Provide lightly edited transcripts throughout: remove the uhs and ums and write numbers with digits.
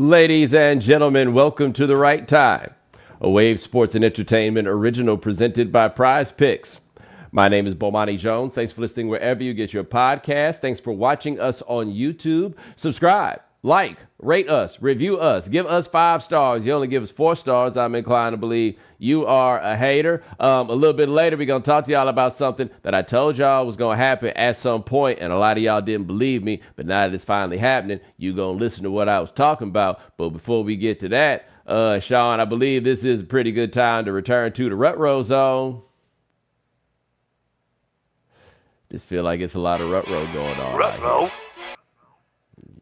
Ladies and gentlemen, welcome to The Right Time, a Wave Sports and Entertainment original presented by Prize Picks. My name is Bomani Jones. Thanks for listening wherever you get your podcast. Thanks for watching us on YouTube. Subscribe, like, rate us, review us, give us 5 stars. You only give us 4 stars. I'm inclined to believe you are a hater. A little bit later, we're going to talk to y'all about something that I told y'all was going to happen at some point, and a lot of y'all didn't believe me, but now that it's finally happening, you're going to listen to what I was talking about. But before we get to that, Sean, I believe this is a pretty good time to return to the Rut Row Zone. Just feel like it's a lot of Rut Row going on. Rut Row?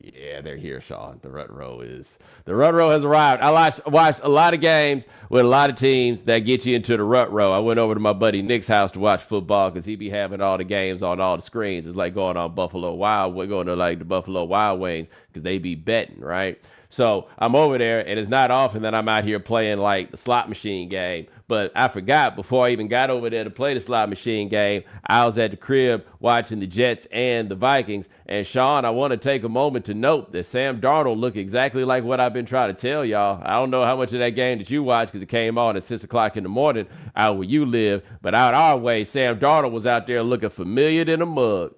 Yeah, they're here, Sean. The Rut Row has arrived. I watched a lot of games with a lot of teams that get you into the Rut Row. I went over to my buddy Nick's house to watch football because he be having all the games on all the screens. It's like going on We're going to like the Buffalo Wild Wings because they be betting, right? So I'm over there, and it's not often that I'm out here playing like the slot machine game. But I forgot, before I even got over there to play the slot machine game, I was at the crib watching the Jets and the Vikings. And Sean, I want to take a moment to note that Sam Darnold looked exactly like what I've been trying to tell y'all. I don't know how much of that game that you watched because it came on at 6 o'clock in the morning out where you live. But out our way, Sam Darnold was out there looking familiar than a mug.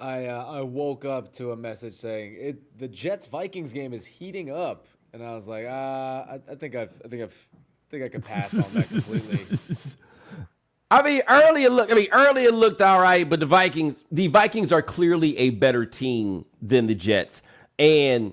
I woke up to a message saying the Jets-Vikings game is heating up, and I was like, I think I could pass on that completely. Earlier it looked all right, but the Vikings are clearly a better team than the Jets, and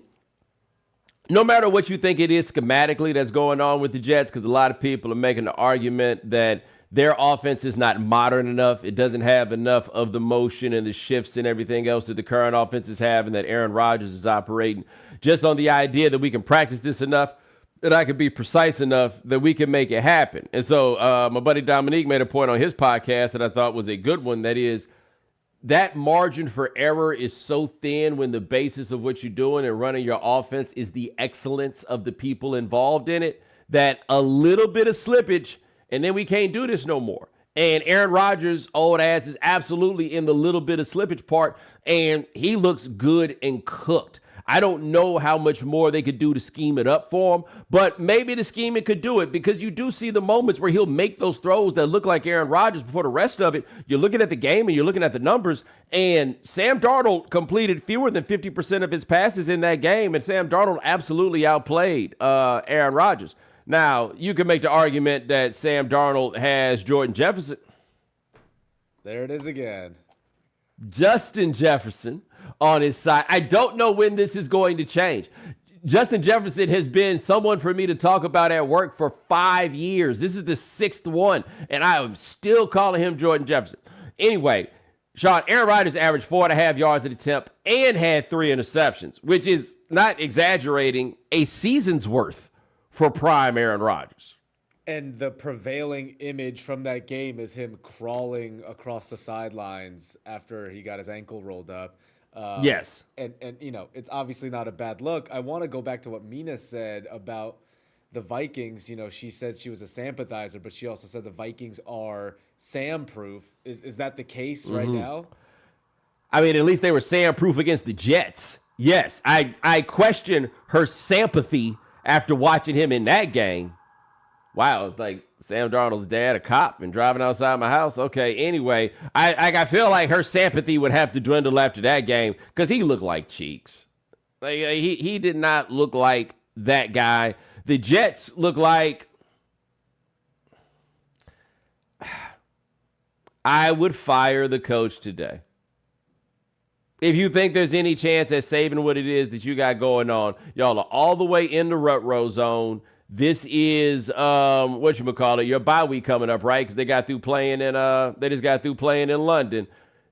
no matter what you think it is schematically that's going on with the Jets, because a lot of people are making the argument that their offense is not modern enough. It doesn't have enough of the motion and the shifts and everything else that the current offenses have, and that Aaron Rodgers is operating just on the idea that we can practice this enough, that I could be precise enough that we can make it happen. And so my buddy Dominique made a point on his podcast that I thought was a good one. That is, that margin for error is so thin when the basis of what you're doing and running your offense is the excellence of the people involved in it, that a little bit of slippage and then we can't do this no more. And Aaron Rodgers' old ass is absolutely in the little bit of slippage part, and he looks good and cooked. I don't know how much more they could do to scheme it up for him, but maybe the scheming could do it, because you do see the moments where he'll make those throws that look like Aaron Rodgers. Before the rest of it, you're looking at the game and you're looking at the numbers, and Sam Darnold completed fewer than 50% of his passes in that game, and Sam Darnold absolutely outplayed Aaron Rodgers. Now, you can make the argument that Sam Darnold has Jordan Jefferson. There it is again. Justin Jefferson on his side. I don't know when this is going to change. Justin Jefferson has been someone for me to talk about at work for 5 years. This is the 6th one, and I am still calling him Jordan Jefferson. Anyway, Sean, Aaron Rodgers averaged 4.5 yards an attempt and had 3 interceptions, which is, not exaggerating, a season's worth for prime Aaron Rodgers. And the prevailing image from that game is him crawling across the sidelines after he got his ankle rolled up. Yes. And you know, it's obviously not a bad look. I want to go back to what Mina said about the Vikings. You know, she said she was a sympathizer, but she also said the Vikings are Sam-proof. Is that the case right now? I mean, at least they were Sam-proof against the Jets. Yes, I question her sympathy after watching him in that game. Wow, it's like Sam Darnold's dad, a cop, and driving outside my house. Okay, anyway, I feel like her sympathy would have to dwindle after that game, because he looked like cheeks. Like, he did not look like that guy. The Jets look like... I would fire the coach today. If you think there's any chance at saving what it is that you got going on, y'all are all the way in the Rut Row Zone. This is your bye week coming up, right? Because they just got through playing in London.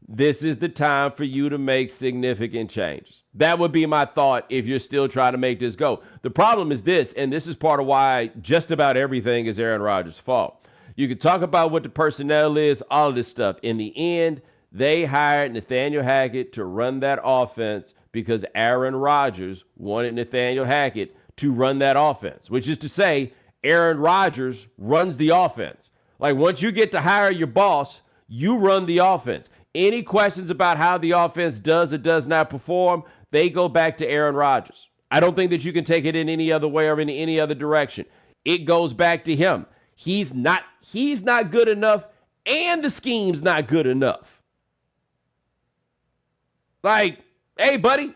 This is the time for you to make significant changes. That would be my thought if you're still trying to make this go. The problem is this, and this is part of why just about everything is Aaron Rodgers' fault. You can talk about what the personnel is, all of this stuff. In the end, they hired Nathaniel Hackett to run that offense because Aaron Rodgers wanted Nathaniel Hackett to run that offense, which is to say Aaron Rodgers runs the offense. Like, once you get to hire your boss, you run the offense. Any questions about how the offense does or does not perform, they go back to Aaron Rodgers. I don't think that you can take it in any other way or in any other direction. It goes back to him. He's not good enough, and the scheme's not good enough. Like, hey, buddy,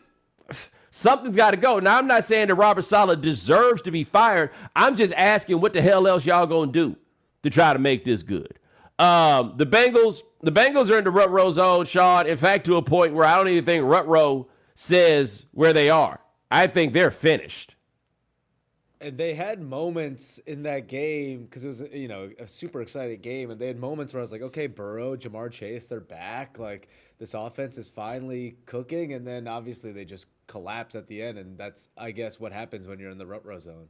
something's got to go. Now, I'm not saying that Robert Saleh deserves to be fired. I'm just asking what the hell else y'all gonna do to try to make this good. The Bengals are in the rut row zone, Sean. In fact, to a point where I don't even think rut row says where they are. I think they're finished. And they had moments in that game because it was, a super exciting game. And they had moments where I was like, okay, Burrow, Jamar Chase, they're back. Like, this offense is finally cooking. And then obviously they just collapse at the end. And that's, I guess, what happens when you're in the rut row zone.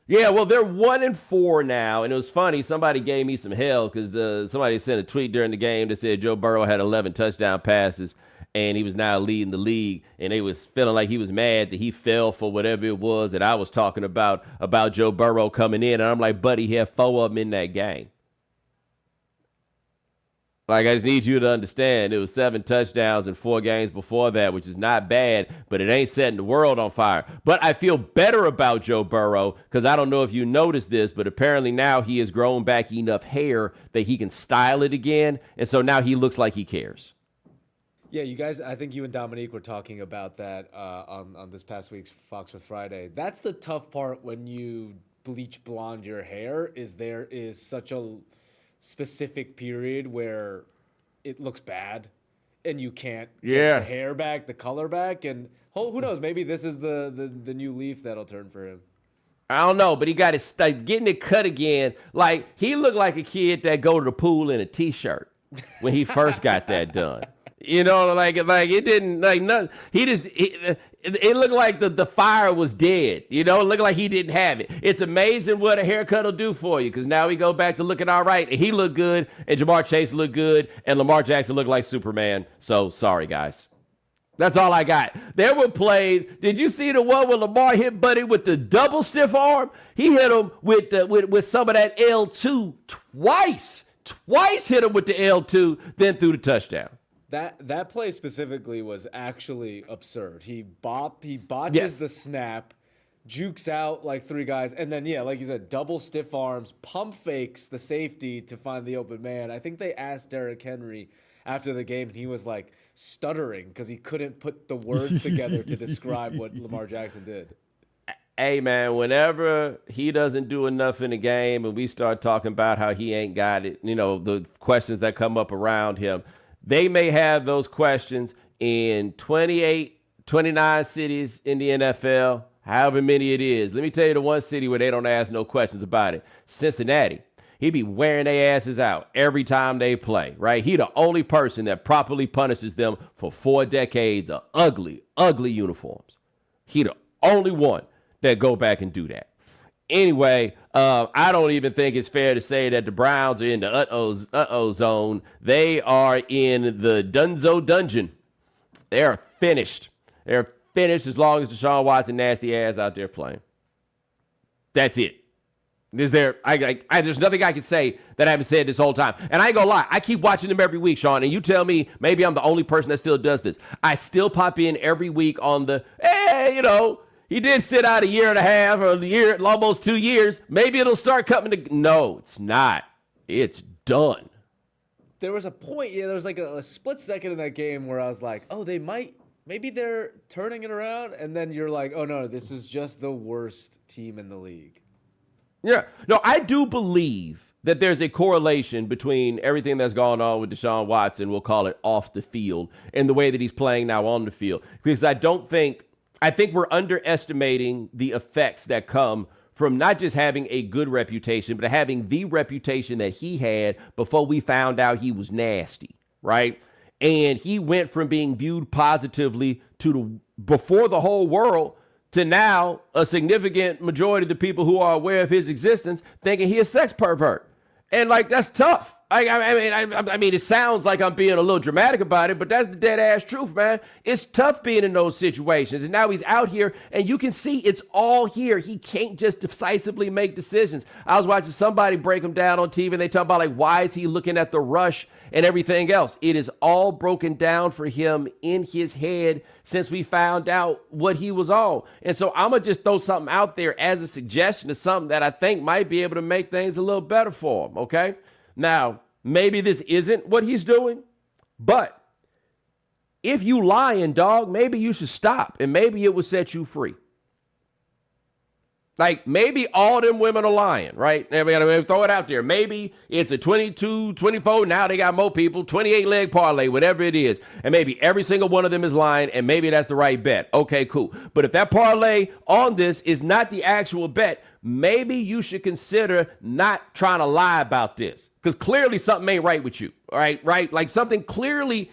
Yeah, well, they're 1-4 now. And it was funny. Somebody gave me some hell because somebody sent a tweet during the game that said Joe Burrow had 11 touchdown passes. And he was now leading the league, and they was feeling like he was mad that he fell for whatever it was that I was talking about Joe Burrow coming in. And I'm like, buddy, he had 4 of them in that game. Like, I just need you to understand, it was 7 touchdowns in 4 games before that, which is not bad, but it ain't setting the world on fire. But I feel better about Joe Burrow because I don't know if you noticed this, but apparently now he has grown back enough hair that he can style it again, and so now he looks like he cares. Yeah, you guys, I think you and Dominique were talking about that on this past week's Foxworth Friday. That's the tough part when you bleach blonde your hair, is there is such a specific period where it looks bad and you can't get the hair back, the color back. And who knows, maybe this is the new leaf that'll turn for him. I don't know, but he got his getting it cut again. Like, he looked like a kid that go to the pool in a T-shirt when he first got that done. You know, like it didn't, like, nothing. It looked like the fire was dead. You know, it looked like he didn't have it. It's amazing what a haircut will do for you, because now we go back to looking all right. And he looked good, and Jamar Chase looked good, and Lamar Jackson looked like Superman. So, sorry, guys. That's all I got. There were plays. Did you see the one where Lamar hit Buddy with the double stiff arm? He hit him with some of that L2 twice. Twice hit him with the L2, then threw the touchdown. That play specifically was actually absurd. He botches the snap, jukes out like 3 guys, and then, like you said, double stiff arms, pump fakes the safety to find the open man. I think they asked Derrick Henry after the game, and he was like stuttering because he couldn't put the words together to describe what Lamar Jackson did. Hey, man, whenever he doesn't do enough in the game and we start talking about how he ain't got it, the questions that come up around him, they may have those questions in 28, 29 cities in the NFL, however many it is. Let me tell you the one city where they don't ask no questions about it. Cincinnati. He be wearing their asses out every time they play, right? He the only person that properly punishes them for 4 decades of ugly, ugly uniforms. He the only one that go back and do that. Anyway, I don't even think it's fair to say that the Browns are in the uh-oh zone. They are in the Dunzo dungeon. They're finished. They're finished as long as Deshaun Watson nasty ass out there playing. That's it. There's nothing I can say that I haven't said this whole time. And I ain't gonna lie, I keep watching them every week, Sean, and you tell me maybe I'm the only person that still does this. I still pop in every week on the, he did sit out 1.5 years or almost 2 years. Maybe it'll start coming to. No, it's not. It's done. There was a point, there was like a split second in that game where I was like, oh, maybe they're turning it around. And then you're like, oh, no, this is just the worst team in the league. Yeah. No, I do believe that there's a correlation between everything that's going on with Deshaun Watson, we'll call it off the field, and the way that he's playing now on the field. Because I think we're underestimating the effects that come from not just having a good reputation, but having the reputation that he had before we found out he was nasty, right? And he went from being viewed positively before the whole world to now a significant majority of the people who are aware of his existence thinking he a sex pervert. And that's tough. I mean, it sounds like I'm being a little dramatic about it, but that's the dead ass truth, man. It's tough being in those situations. And now he's out here, and you can see it's all here. He can't just decisively make decisions. I was watching somebody break him down on TV, and they talk about, like, why is he looking at the rush and everything else? It is all broken down for him in his head since we found out what he was on. And so I'm going to just throw something out there as a suggestion of something that I think might be able to make things a little better for him, okay? Now, maybe this isn't what he's doing, but if you lying, dog, maybe you should stop, and maybe it will set you free. Like, maybe all them women are lying, right? I mean, throw it out there. Maybe it's a 22, 24, now they got more people, 28-leg parlay, whatever it is. And maybe every single one of them is lying, and maybe that's the right bet. Okay, cool. But if that parlay on this is not the actual bet, maybe you should consider not trying to lie about this. Because clearly something ain't right with you, all right? Right? Like something clearly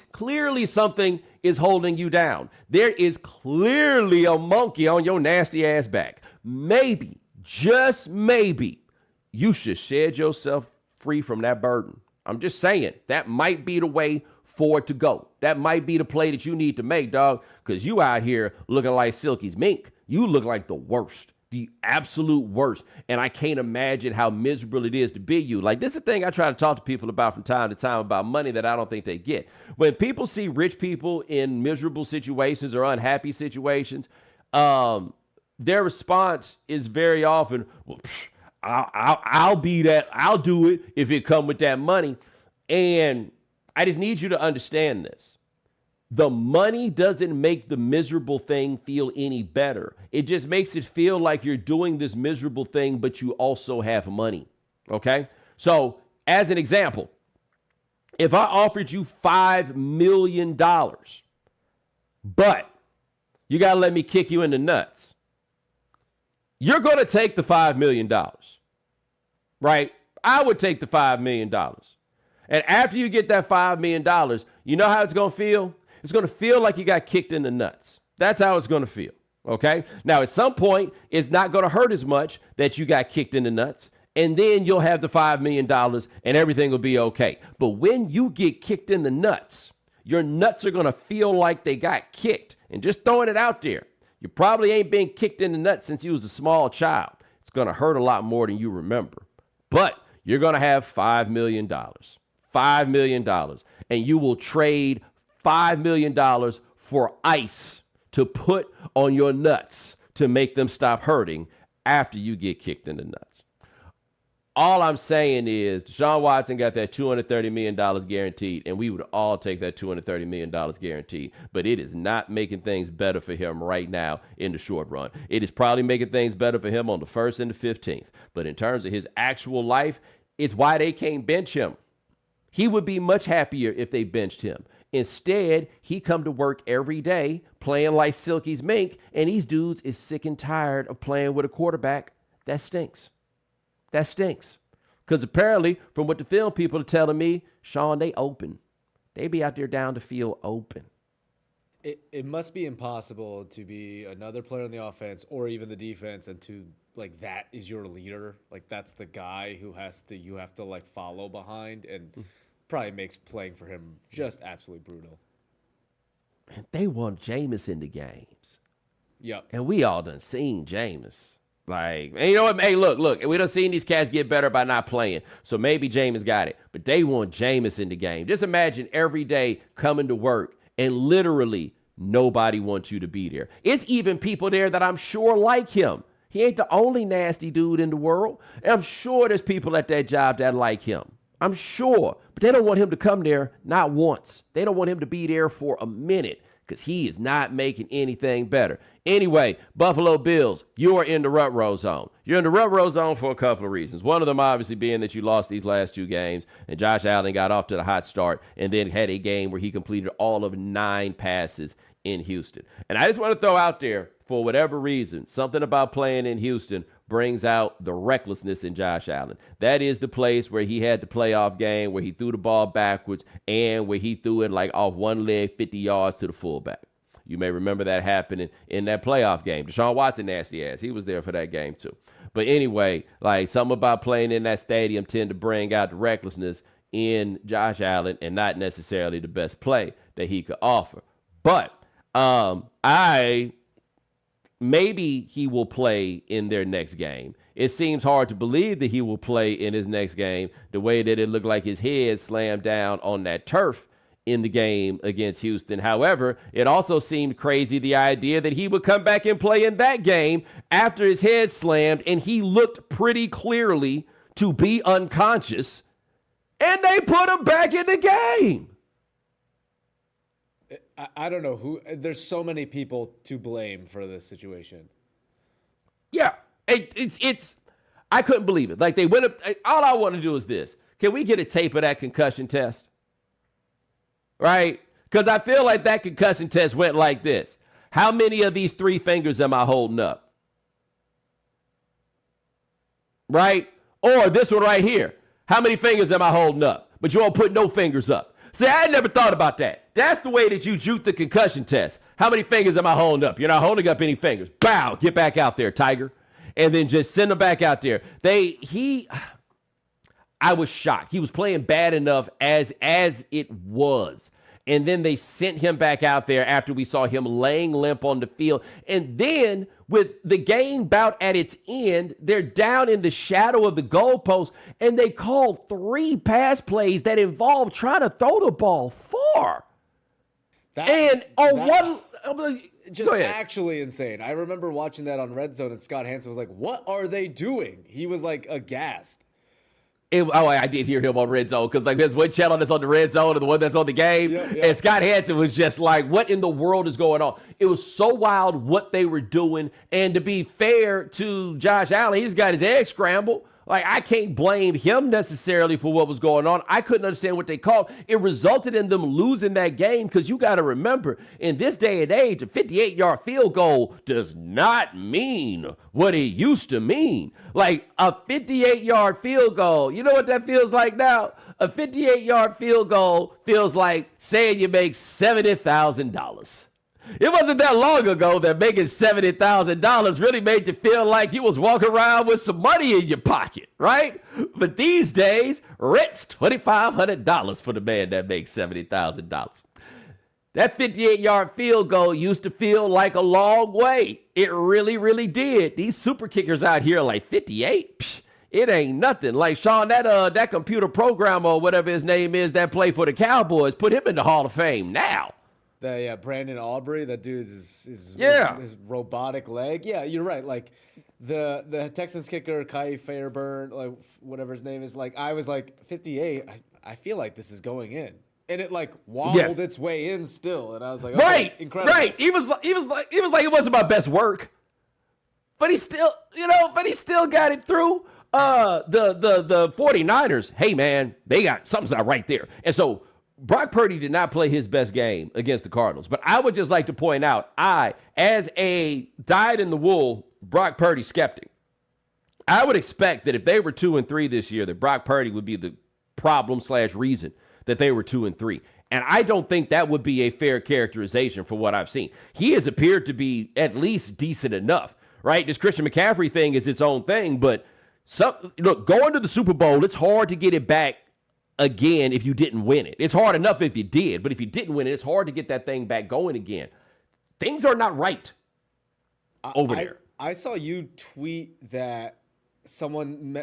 something is holding you down. There is clearly a monkey on your nasty ass back. Maybe, just maybe, you should shed yourself free from that burden. I'm just saying, that might be the way for it to go. That might be the play that you need to make, dog, because you out here looking like Silky's mink. You look like the worst, the absolute worst. And I can't imagine how miserable it is to be you. Like, this is the thing I try to talk to people about from time to time about money that I don't think they get. When people see rich people in miserable situations or unhappy situations, their response is very often, well, I'll be that. I'll do it if it come with that money. And I just need you to understand this. The money doesn't make the miserable thing feel any better. It just makes it feel like you're doing this miserable thing, but you also have money. Okay? So, as an example, if I offered you $5 million, but you got to let me kick you in the nuts, you're going to take the $5 million, right? I would take the $5 million. And after you get that $5 million, you know how it's going to feel? It's going to feel like you got kicked in the nuts. That's how it's going to feel, okay? Now, at some point, it's not going to hurt as much that you got kicked in the nuts. And then you'll have the $5 million and everything will be okay. But when you get kicked in the nuts, your nuts are going to feel like they got kicked. And just throwing it out there, you probably ain't been kicked in the nuts since you was a small child. It's going to hurt a lot more than you remember. But you're going to have $5 million. $5 million. And you will trade $5 million for ice to put on your nuts to make them stop hurting after you get kicked in the nuts. All I'm saying is Deshaun Watson got that $230 million guaranteed, and we would all take that $230 million guaranteed. But it is not making things better for him right now in the short run. It is probably making things better for him on the 1st and the 15th. But in terms of his actual life, it's why they can't bench him. He would be much happier if they benched him. Instead, he come to work every day playing like Silky's mink, and these dudes is sick and tired of playing with a quarterback that stinks. That stinks. Because apparently, from what the film people are telling me, Sean, they open. They be out there down the field open. It must be impossible to be another player on the offense or even the defense and to, like, that is your leader. Like, that's the guy who you have to, like, follow behind, and probably makes playing for him just absolutely brutal. Man, they want Jameis in the games. Yep. And we all done seen Jameis. Like, and you know what? Hey, look, we done seen these cats get better by not playing. So maybe Jameis got it. But they want Jameis in the game. Just imagine every day coming to work and literally nobody wants you to be there. It's even people there that I'm sure like him. He ain't the only nasty dude in the world. And I'm sure there's people at that job that like him. I'm sure. But they don't want him to come there not once. They don't want him to be there for a minute because he is not making anything better. Anyway, Buffalo Bills, you are in the rut row zone. You're in the rut row zone for a couple of reasons. One of them obviously being that you lost these last two games, and Josh Allen got off to the hot start and then had a game where he completed all of 9 passes in Houston. And I just want to throw out there, for whatever reason, something about playing in Houston brings out the recklessness in Josh Allen. That is the place where he had the playoff game, where he threw the ball backwards and where he threw it like off one leg 50 yards to the fullback. You may remember that happening in that playoff game. Deshaun Watson, nasty ass. He was there for that game too. But anyway, like something about playing in that stadium tend to bring out the recklessness in Josh Allen and not necessarily the best play that he could offer. But maybe he will play in their next game. It seems hard to believe that he will play in his next game the way that it looked like his head slammed down on that turf in the game against Houston. However, it also seemed crazy the idea that he would come back and play in that game after his head slammed and he looked pretty clearly to be unconscious, and they put him back in the game. I don't know who. There's so many people to blame for this situation. Yeah, it's. I couldn't believe it. Like, they went up. All I want to do is this: can we get a tape of that concussion test? Right? Because I feel like that concussion test went like this: how many of these 3 fingers am I holding up? Right? Or this one right here: how many fingers am I holding up? But you won't put no fingers up. See, I had never thought about that. That's the way that you juke the concussion test. How many fingers am I holding up? You're not holding up any fingers. Bow, get back out there, Tiger. And then just send him back out there. I was shocked. He was playing bad enough as it was. And then they sent him back out there after we saw him laying limp on the field. And then with the game bout at its end, they're down in the shadow of the goalpost, and they called 3 pass plays that involved trying to throw the ball far. Just actually insane. I remember watching that on Red Zone, and Scott Hansen was like, "What are they doing?" He was like aghast. I did hear him on Red Zone, because like there's one channel that's on the Red Zone and the one that's on the game. Yeah. And Scott Hansen was just like, what in the world is going on? It was so wild what they were doing. And to be fair to Josh Allen, he just got his egg scrambled. Like, I can't blame him necessarily for what was going on. I couldn't understand what they called. It resulted in them losing that game, because you got to remember, in this day and age, a 58-yard field goal does not mean what it used to mean. Like, a 58-yard field goal, you know what that feels like now? A 58-yard field goal feels like saying you make $70,000. It wasn't that long ago that making $70,000 really made you feel like you was walking around with some money in your pocket, right? But these days, rent's $2,500 for the man that makes $70,000. That 58-yard field goal used to feel like a long way. It really, really did. These super kickers out here are like 58. Psh, it ain't nothing. Like, Sean, that computer programmer or whatever his name is that played for the Cowboys, put him in the Hall of Fame now. Brandon Aubrey, that dude his robotic leg. Yeah, you're right. Like the Texans kicker, Kai Fairburn, like whatever his name is. Like, I was like 58. I feel like this is going in, and it like wobbled its way in still. And I was like, okay, right, incredible. Right. He was like it wasn't my best work, but he still got it through. The 49ers. Hey man, they got something's not right there, and so Brock Purdy did not play his best game against the Cardinals. But I would just like to point out, as a dyed-in-the-wool Brock Purdy skeptic, I would expect that if they were 2-3 this year, that Brock Purdy would be the problem/reason that they were 2-3. And I don't think that would be a fair characterization for what I've seen. He has appeared to be at least decent enough, right? This Christian McCaffrey thing is its own thing, but look, going to the Super Bowl, it's hard to get it back again if you didn't win it. It's hard enough if you did, but if you didn't win it, it's hard to get that thing back going again. Things are not right over there. I saw you tweet that someone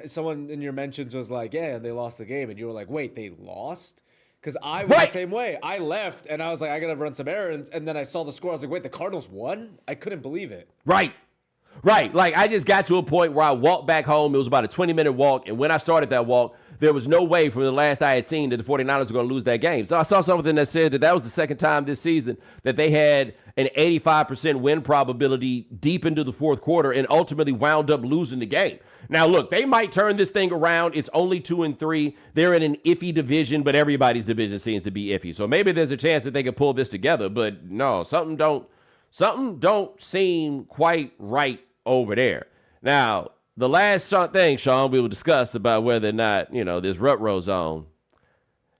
in your mentions was like, yeah, they lost the game, and you were like, wait, they lost? Because I was the same way. I left, and I was like, I gotta run some errands, and then I saw the score. I was like, wait, the Cardinals won? I couldn't believe it. Right. Like, I just got to a point where I walked back home. It was about a 20-minute walk, and when I started that walk, there was no way from the last I had seen that the 49ers were going to lose that game. So I saw something that said that was the second time this season that they had an 85% win probability deep into the fourth quarter and ultimately wound up losing the game. Now, look, they might turn this thing around. It's only 2-3. They're in an iffy division, but everybody's division seems to be iffy. So maybe there's a chance that they could pull this together. But no, something don't seem quite right over there. Now, the last thing, Sean, we will discuss about whether or not, this rut row zone.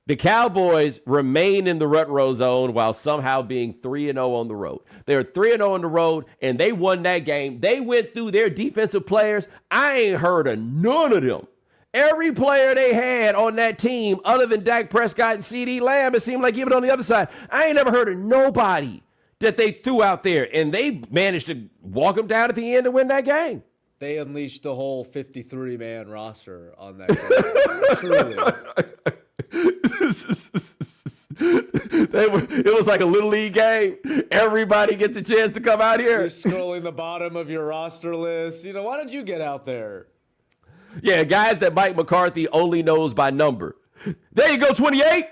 The Cowboys remain in the rut row zone while somehow being 3-0 on the road. They're 3-0 on the road, and they won that game. They went through their defensive players. I ain't heard of none of them Every player they had on that team, other than Dak Prescott and CeeDee Lamb, it seemed like even on the other side, I ain't never heard of nobody that they threw out there, and they managed to walk them down at the end to win that game. They unleashed the whole 53-man roster on that game. Truly. It was like a little league game. Everybody gets a chance to come out here. You're scrolling the bottom of your roster list. Why don't you get out there? Yeah, guys that Mike McCarthy only knows by number. There you go, 28.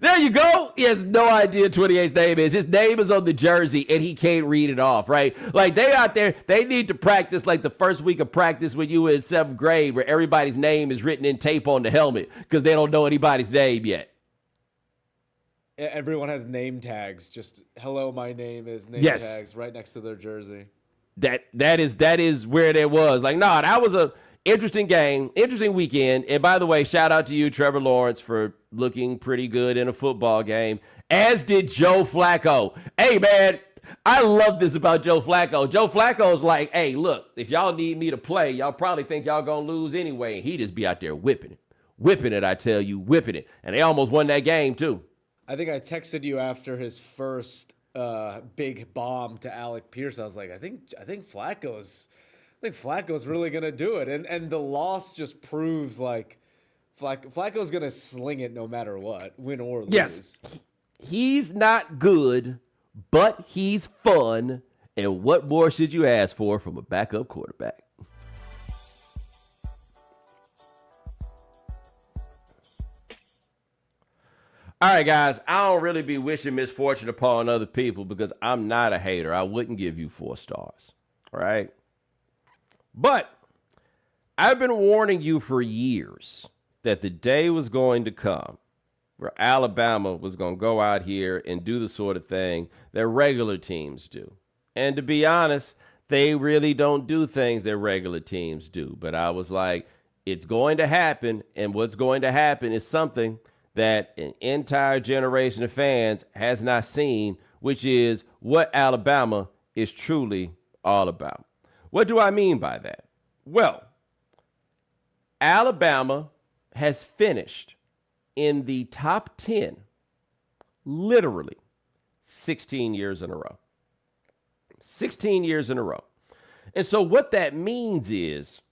There you go. He has no idea 28's name is. His name is on the jersey, and he can't read it off, right? Like, they out there, they need to practice like the first week of practice when you were in 7th grade, where everybody's name is written in tape on the helmet because they don't know anybody's name yet. Everyone has name tags. Just, hello, my name is name tags right next to their jersey. That is where there was. Like, nah, that was a interesting game, interesting weekend. And by the way, shout out to you, Trevor Lawrence, for looking pretty good in a football game, as did Joe Flacco. Hey, man, I love this about Joe Flacco. Joe Flacco's like, hey, look, if y'all need me to play, y'all probably think y'all gonna lose anyway. He just be out there whipping it. Whipping it, I tell you, whipping it. And they almost won that game, too. I think I texted you after his first big bomb to Alec Pierce. I was like, I think Flacco's really gonna do it, and the loss just proves like Flacco's gonna sling it no matter what, win or lose. Yes, he's not good, but he's fun, and what more should you ask for from a backup quarterback? All right, guys, I don't really be wishing misfortune upon other people because I'm not a hater. I wouldn't give you 4 stars, all right? But I've been warning you for years that the day was going to come where Alabama was going to go out here and do the sort of thing that regular teams do. And to be honest, they really don't do things that regular teams do. But I was like, it's going to happen, and what's going to happen is something that an entire generation of fans has not seen, which is what Alabama is truly all about. What do I mean by that? Well, Alabama has finished in the top 10, literally, 16 years in a row. 16 years in a row. And so what that means is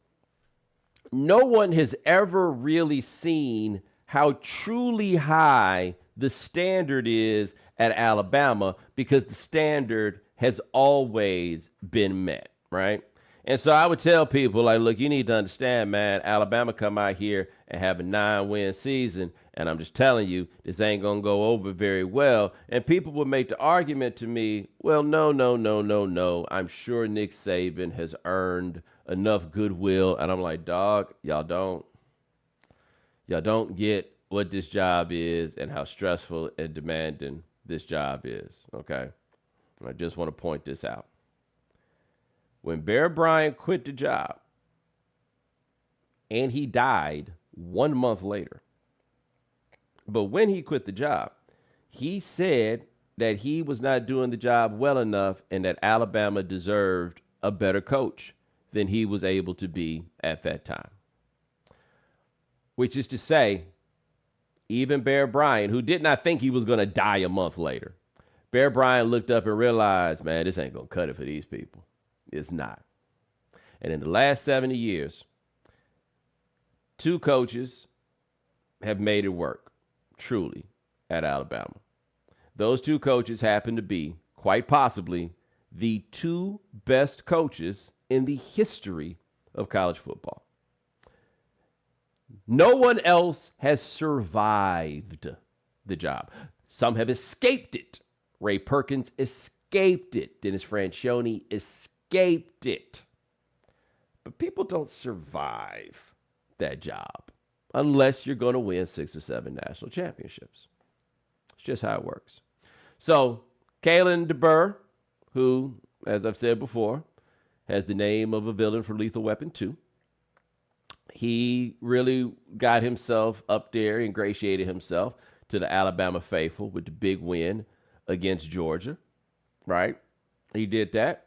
no one has ever really seen how truly high the standard is at Alabama, because the standard has always been met, right? And so I would tell people, like, look, you need to understand, man, Alabama come out here and have a 9-win season, and I'm just telling you, this ain't going to go over very well. And people would make the argument to me, well, no. I'm sure Nick Saban has earned enough goodwill. And I'm like, dog, y'all don't get what this job is and how stressful and demanding this job is, okay? I just want to point this out. When Bear Bryant quit the job and he died 1 month later, but when he quit the job, he said that he was not doing the job well enough and that Alabama deserved a better coach than he was able to be at that time. Which is to say, even Bear Bryant, who did not think he was going to die a month later, Bear Bryant looked up and realized, man, this ain't going to cut it for these people. It's not. And in the last 70 years, 2 coaches have made it work, truly, at Alabama. Those 2 coaches happen to be, quite possibly, the 2 best coaches in the history of college football. No one else has survived the job. Some have escaped it. Ray Perkins escaped it. Dennis Franchione escaped it. But people don't survive that job unless you're going to win 6 or 7 national championships. It's just how it works. So, Kalen DeBoer, who, as I've said before, has the name of a villain for Lethal Weapon 2, he really got himself up there, ingratiated himself to the Alabama faithful with the big win against Georgia, right? He did that.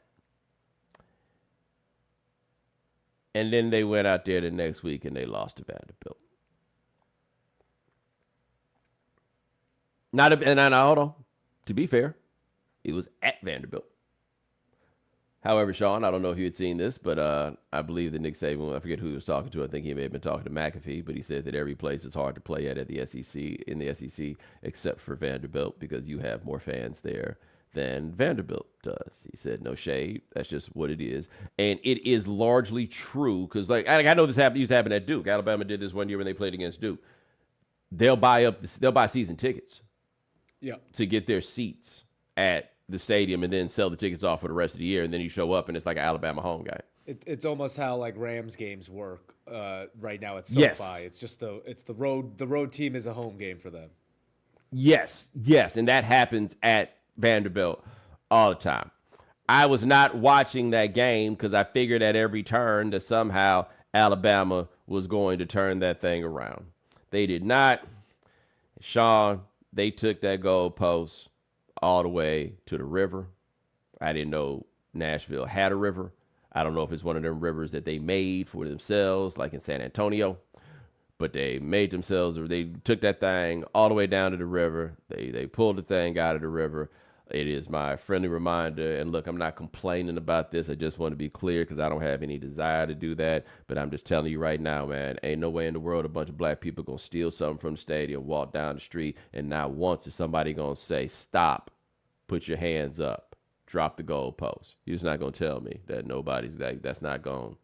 And then they went out there the next week and they lost to Vanderbilt. Hold on. To be fair, it was at Vanderbilt. However, Sean, I don't know if you had seen this, but I believe that Nick Saban, I forget who he was talking to. I think he may have been talking to McAfee, but he said that every place is hard to play at the SEC, in the SEC, except for Vanderbilt, because you have more fans there than Vanderbilt does. He said, no shade. That's just what it is. And it is largely true, because I know this used to happen at Duke. Alabama did this one year when they played against Duke. They'll buy season tickets to get their seats at the stadium and then sell the tickets off for the rest of the year, and then you show up and it's like an Alabama home game. It's almost how like Rams games work right now at SoFi. Yes. It's just the road team is a home game for them. Yes, and that happens at Vanderbilt all the time. I was not watching that game because I figured at every turn that somehow Alabama was going to turn that thing around. They did not. Sean, they took that goalpost all the way to the river. I didn't know Nashville had a river. I don't know if it's one of them rivers that they made for themselves, like in San Antonio. But they made themselves, or they took that thing all the way down to the river. They pulled the thing out of the river. It is my friendly reminder. And look, I'm not complaining about this. I just want to be clear because I don't have any desire to do that. But I'm just telling you right now, man, ain't no way in the world a bunch of black people going to steal something from the stadium, walk down the street, and not once is somebody going to say, stop, put your hands up, drop the goalpost. You're just not going to tell me that that's not going.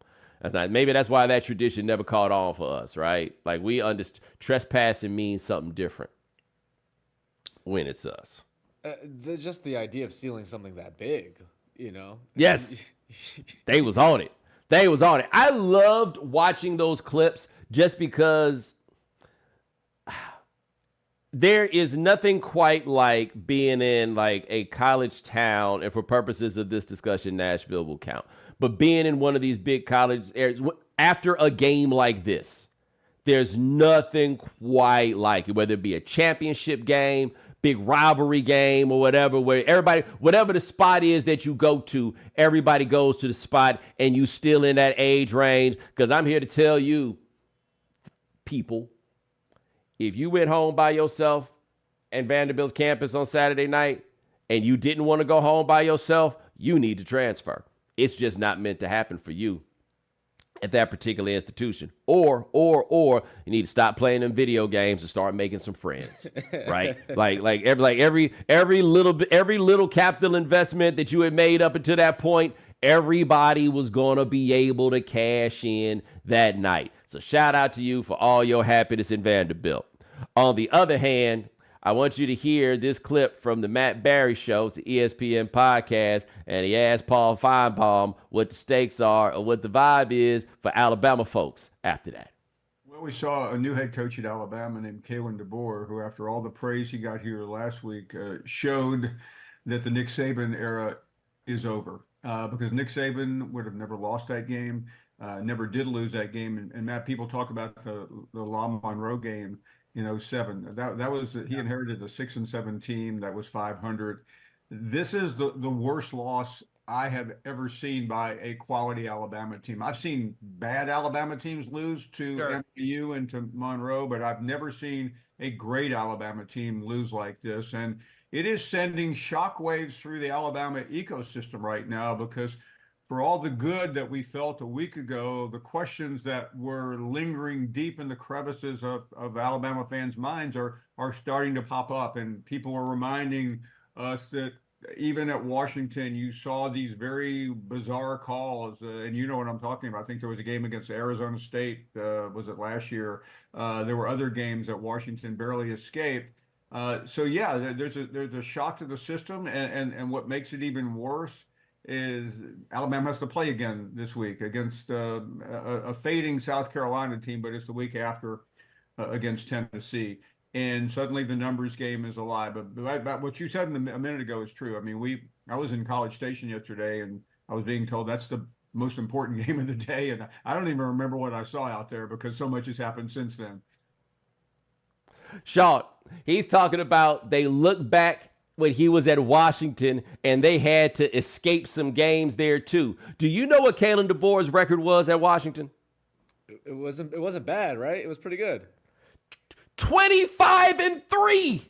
Maybe that's why that tradition never caught on for us, right? Like we understand trespassing means something different when it's us. Just the idea of stealing something that big, Yes. They was on it. I loved watching those clips just because there is nothing quite like being in like a college town, and for purposes of this discussion, Nashville will count. But being in one of these big college areas after a game like this, there's nothing quite like it, whether it be a championship game, big rivalry game, or whatever, where everybody, whatever the spot is that you go to, everybody goes to the spot and you still in that age range. Because I'm here to tell you, people, if you went home by yourself at Vanderbilt's campus on Saturday night and you didn't want to go home by yourself, you need to transfer. It's just not meant to happen for you at that particular institution. Or you need to stop playing them video games and start making some friends, right? like every little capital investment that you had made up until that point, everybody was going to be able to cash in that night. So shout out to you for all your happiness in Vanderbilt. On the other hand, I want you to hear this clip from the Matt Barry Show. It's an ESPN podcast, and he asked Paul Feinbaum what the stakes are or what the vibe is for Alabama folks after that. Well, we saw a new head coach at Alabama named Kalen DeBoer, who, after all the praise he got here last week, showed that the Nick Saban era is over. Because Nick Saban would have never lost that game, never did lose that game. And Matt, people talk about the La Monroe game in 2007. That was, he inherited a 6-7 team that was 500. This is the worst loss I have ever seen by a quality Alabama team. I've seen bad Alabama teams lose to MCU and to Monroe, but I've never seen a great Alabama team lose like this. And it is sending shockwaves through the Alabama ecosystem right now, because for all the good that we felt a week ago, the questions that were lingering deep in the crevices of Alabama fans' minds are starting to pop up. And people are reminding us that even at Washington, you saw these very bizarre calls, and you know what I'm talking about. I think there was a game against Arizona State, was it last year? There were other games that Washington barely escaped. So yeah, there's a shock to the system, and what makes it even worse is Alabama has to play again this week against a fading South Carolina team, but it's the week after against Tennessee. And suddenly the numbers game is alive. But what you said a minute ago is true. I mean, I was in College Station yesterday, and I was being told that's the most important game of the day. And I don't even remember what I saw out there because so much has happened since then. Sean, he's talking about they look back when he was at Washington, and they had to escape some games there too. Do you know what Kalen DeBoer's record was at Washington? It wasn't bad, right? It was pretty good. 25-3.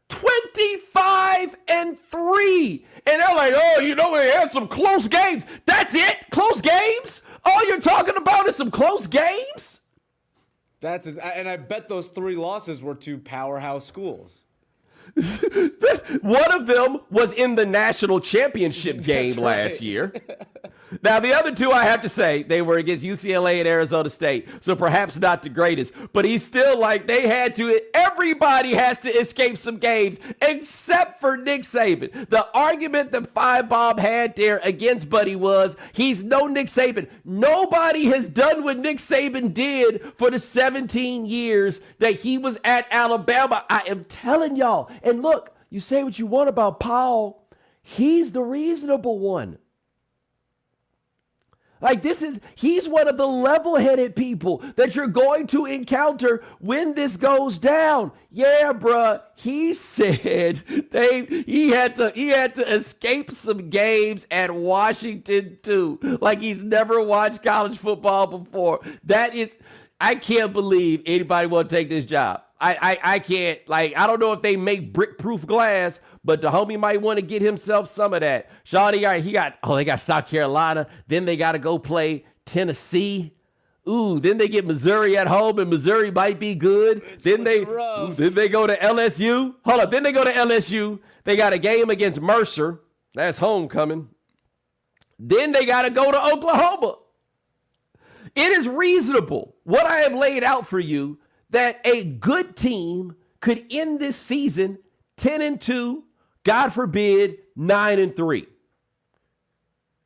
25-3. And they're like, oh, we had some close games. That's it? Close games? All you're talking about is some close games? And I bet those 3 losses were to powerhouse schools. One of them was in the national championship game last year. Now, the other 2, I have to say, they were against UCLA and Arizona State, so perhaps not the greatest. But he's still everybody has to escape some games except for Nick Saban. The argument that Five Bob had there against Buddy was he's no Nick Saban. Nobody has done what Nick Saban did for the 17 years that he was at Alabama. I am telling y'all. And look, you say what you want about Powell. He's the reasonable one. He's one of the level-headed people that you're going to encounter when this goes down. Yeah, bruh, he said he had to escape some games at Washington too. Like he's never watched college football before. I can't believe anybody want to take this job. I can't, I don't know if they make brick-proof glass, but the homie might want to get himself some of that. Sean, they got South Carolina. Then they got to go play Tennessee. Ooh, then they get Missouri at home, and Missouri might be good. Then they go to LSU. Hold up. Then they go to LSU. They got a game against Mercer. That's homecoming. Then they got to go to Oklahoma. It is reasonable, what I have laid out for you, that a good team could end this season 10-2, God forbid, 9-3.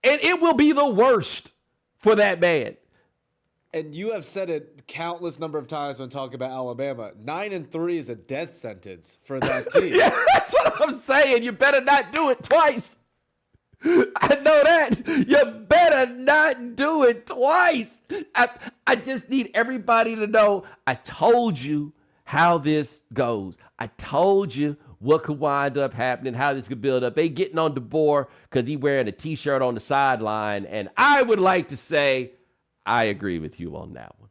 And it will be the worst for that man. And you have said it countless number of times when talking about Alabama. 9-3 is a death sentence for that team. Yeah, that's what I'm saying. You better not do it twice. I know that. You better not do it twice. I just need everybody to know I told you how this goes. I told you what could wind up happening, how this could build up. They getting on DeBoer because he wearing a T-shirt on the sideline. And I would like to say I agree with you on that one.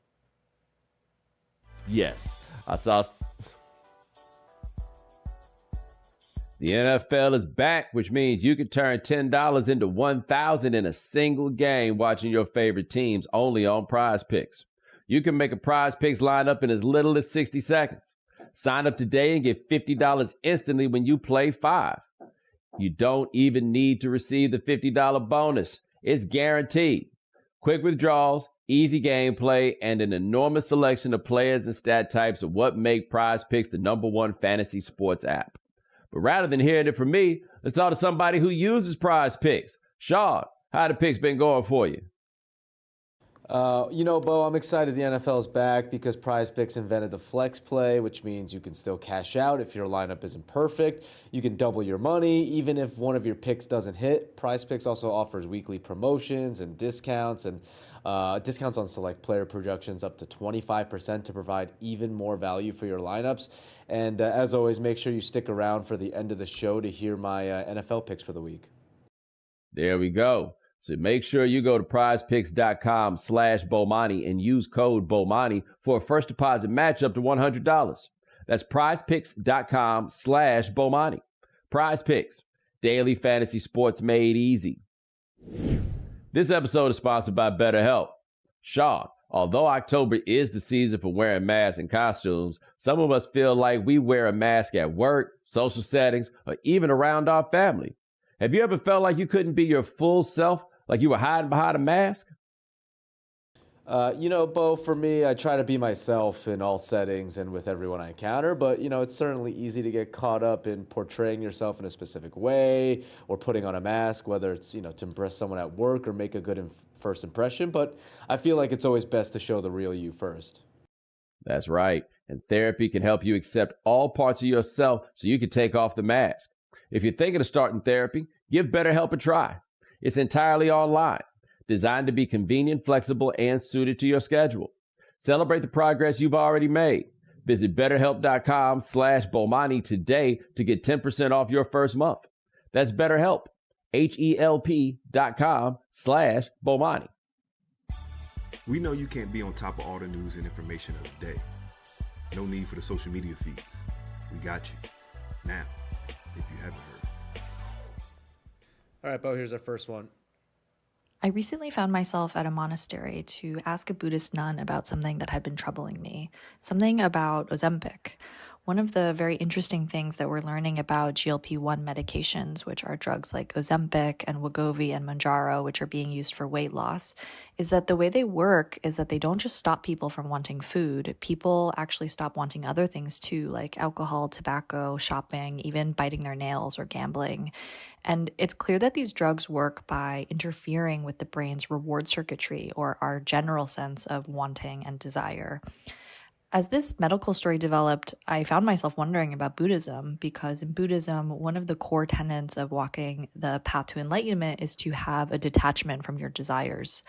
Yes, I saw... The NFL is back, which means you can turn $10 into $1,000 in a single game watching your favorite teams only on Prize Picks. You can make a Prize Picks lineup in as little as 60 seconds. Sign up today and get $50 instantly when you play 5. You don't even need to receive the $50 bonus. It's guaranteed. Quick withdrawals, easy gameplay, and an enormous selection of players and stat types are what make Prize Picks the #1 fantasy sports app. But rather than hearing it from me, let's talk to somebody who uses Prize Picks. Sean, how the picks been going for you? Bo, I'm excited the NFL is back because Prize Picks invented the flex play, which means you can still cash out if your lineup isn't perfect. You can double your money even if one of your picks doesn't hit. Prize Picks also offers weekly promotions and discounts discounts on select player projections up to 25% to provide even more value for your lineups. And as always, make sure you stick around for the end of the show to hear my NFL picks for the week. There we go. So make sure you go to prizepicks.com/Bomani and use code Bomani for a first deposit match up to $100. That's prizepicks.com/Bomani. Prize Picks, daily fantasy sports made easy. This episode is sponsored by BetterHelp. Sean, although October is the season for wearing masks and costumes, some of us feel like we wear a mask at work, social settings, or even around our family. Have you ever felt like you couldn't be your full self, like you were hiding behind a mask? Bo, for me, I try to be myself in all settings and with everyone I encounter, but, it's certainly easy to get caught up in portraying yourself in a specific way or putting on a mask, whether it's, to impress someone at work or make a good first impression. But I feel like it's always best to show the real you first. That's right. And therapy can help you accept all parts of yourself so you can take off the mask. If you're thinking of starting therapy, give BetterHelp a try. It's entirely online, designed to be convenient, flexible, and suited to your schedule. Celebrate the progress you've already made. Visit betterhelp.com/Bomani today to get 10% off your first month. That's BetterHelp, HELP.com/Bomani. We know you can't be on top of all the news and information of the day. No need for the social media feeds. We got you. Now, if you haven't heard. All right, Bo, here's our first one. I recently found myself at a monastery to ask a Buddhist nun about something that had been troubling me, something about Ozempic. One of the very interesting things that we're learning about GLP-1 medications, which are drugs like Ozempic and Wegovy and Mounjaro, which are being used for weight loss, is that the way they work is that they don't just stop people from wanting food. People actually stop wanting other things too, like alcohol, tobacco, shopping, even biting their nails or gambling. And it's clear that these drugs work by interfering with the brain's reward circuitry, or our general sense of wanting and desire. As this medical story developed, I found myself wondering about Buddhism, because in Buddhism, one of the core tenets of walking the path to enlightenment is to have a detachment from your desires.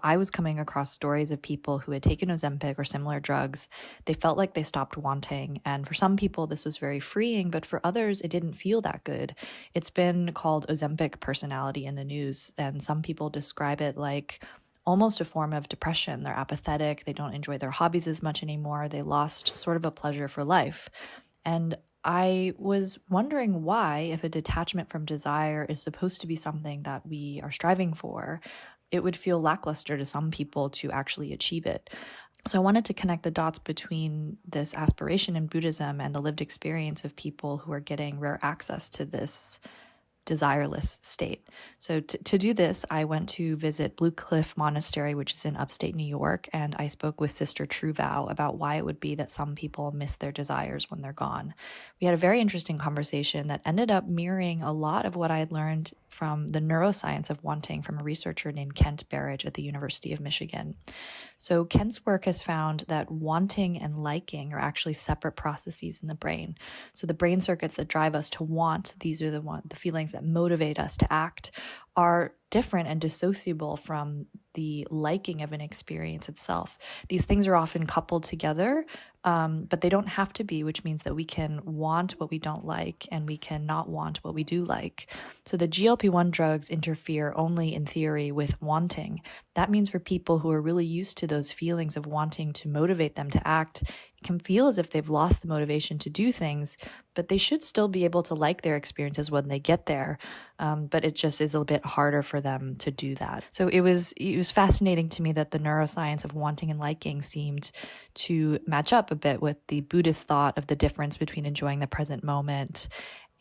I was coming across stories of people who had taken Ozempic or similar drugs. They felt like they stopped wanting. And for some people, this was very freeing, but for others, it didn't feel that good. It's been called Ozempic personality in the news, and some people describe it like almost a form of depression. They're apathetic. They don't enjoy their hobbies as much anymore. They lost sort of a pleasure for life. And I was wondering why, if a detachment from desire is supposed to be something that we are striving for, it would feel lackluster to some people to actually achieve it. So I wanted to connect the dots between this aspiration in Buddhism and the lived experience of people who are getting rare access to this desireless state. So to do this, I went to visit Blue Cliff Monastery, which is in upstate New York, and I spoke with Sister True Vow about why it would be that some people miss their desires when they're gone. We had a very interesting conversation that ended up mirroring a lot of what I had learned from the neuroscience of wanting from a researcher named Kent Berridge at the University of Michigan. So Kent's work has found that wanting and liking are actually separate processes in the brain. So the brain circuits that drive us to want, these are the feelings that motivate us to act, are different and dissociable from the liking of an experience itself. These things are often coupled together, but they don't have to be, which means that we can want what we don't like and we can not want what we do like. So the GLP-1 drugs interfere only in theory with wanting. That means for people who are really used to those feelings of wanting to motivate them to act, it can feel as if they've lost the motivation to do things, but they should still be able to like their experiences when they get there. But it just is a bit harder for them to do that. So it was fascinating to me that the neuroscience of wanting and liking seemed to match up a bit with the Buddhist thought of the difference between enjoying the present moment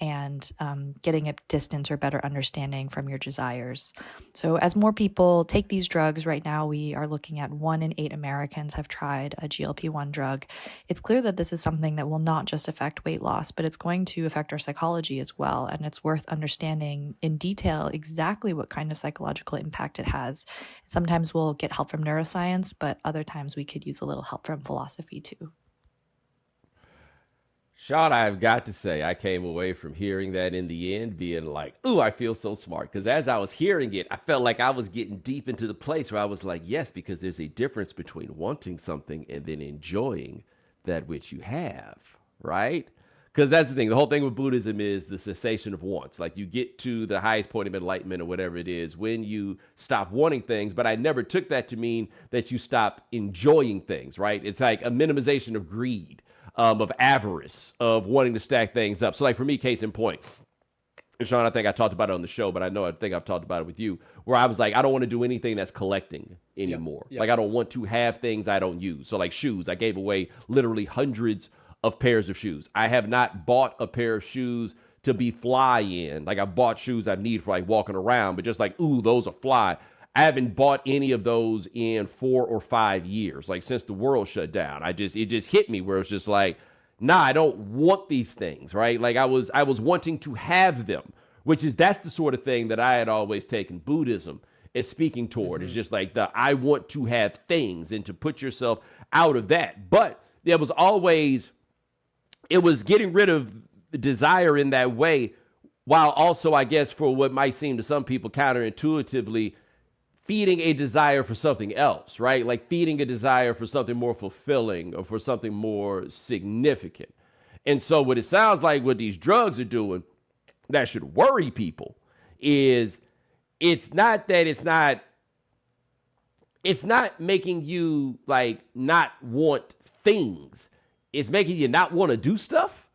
and getting a distance or better understanding from your desires. So as more people take these drugs, right now we are looking at 1 in 8 Americans have tried a GLP-1 drug. It's clear that this is something that will not just affect weight loss, but it's going to affect our psychology as well. And it's worth understanding in detail exactly what kind of psychological impact it has. Sometimes we'll get help from neuroscience, but other times we could use a little help from philosophy too. Sean, I've got to say, I came away from hearing that in the end being like, ooh, I feel so smart. Because as I was hearing it, I felt like I was getting deep into the place where I was like, yes, because there's a difference between wanting something and then enjoying that which you have, right? Because that's the thing. The whole thing with Buddhism is the cessation of wants. Like you get to the highest point of enlightenment or whatever it is when you stop wanting things. But I never took that to mean that you stop enjoying things, right? It's like a minimization of greed. Of avarice, of wanting to stack things up. So like for me, case in point, and Sean, I think I talked about it on the show, but I think I've talked about it with you, where I was like, I don't want to do anything that's collecting anymore. Yep. Like I don't want to have things I don't use. So like shoes, I gave away literally hundreds of pairs of shoes. I have not bought a pair of shoes to be fly in. Like I bought shoes I need for like walking around, but just like, ooh, those are fly. I haven't bought any of those in 4 or 5 years, like since the world shut down. It just hit me where it's just like, nah, I don't want these things, right? Like I was wanting to have them, that's the sort of thing that I had always taken Buddhism as speaking toward. It's just like I want to have things and to put yourself out of that. But it was getting rid of the desire in that way, while also, I guess, for what might seem to some people counterintuitively, feeding a desire for something else, right? Like feeding a desire for something more fulfilling or for something more significant. And so what it sounds like what these drugs are doing that should worry people is it's not making you like not want things. It's making you not want to do stuff,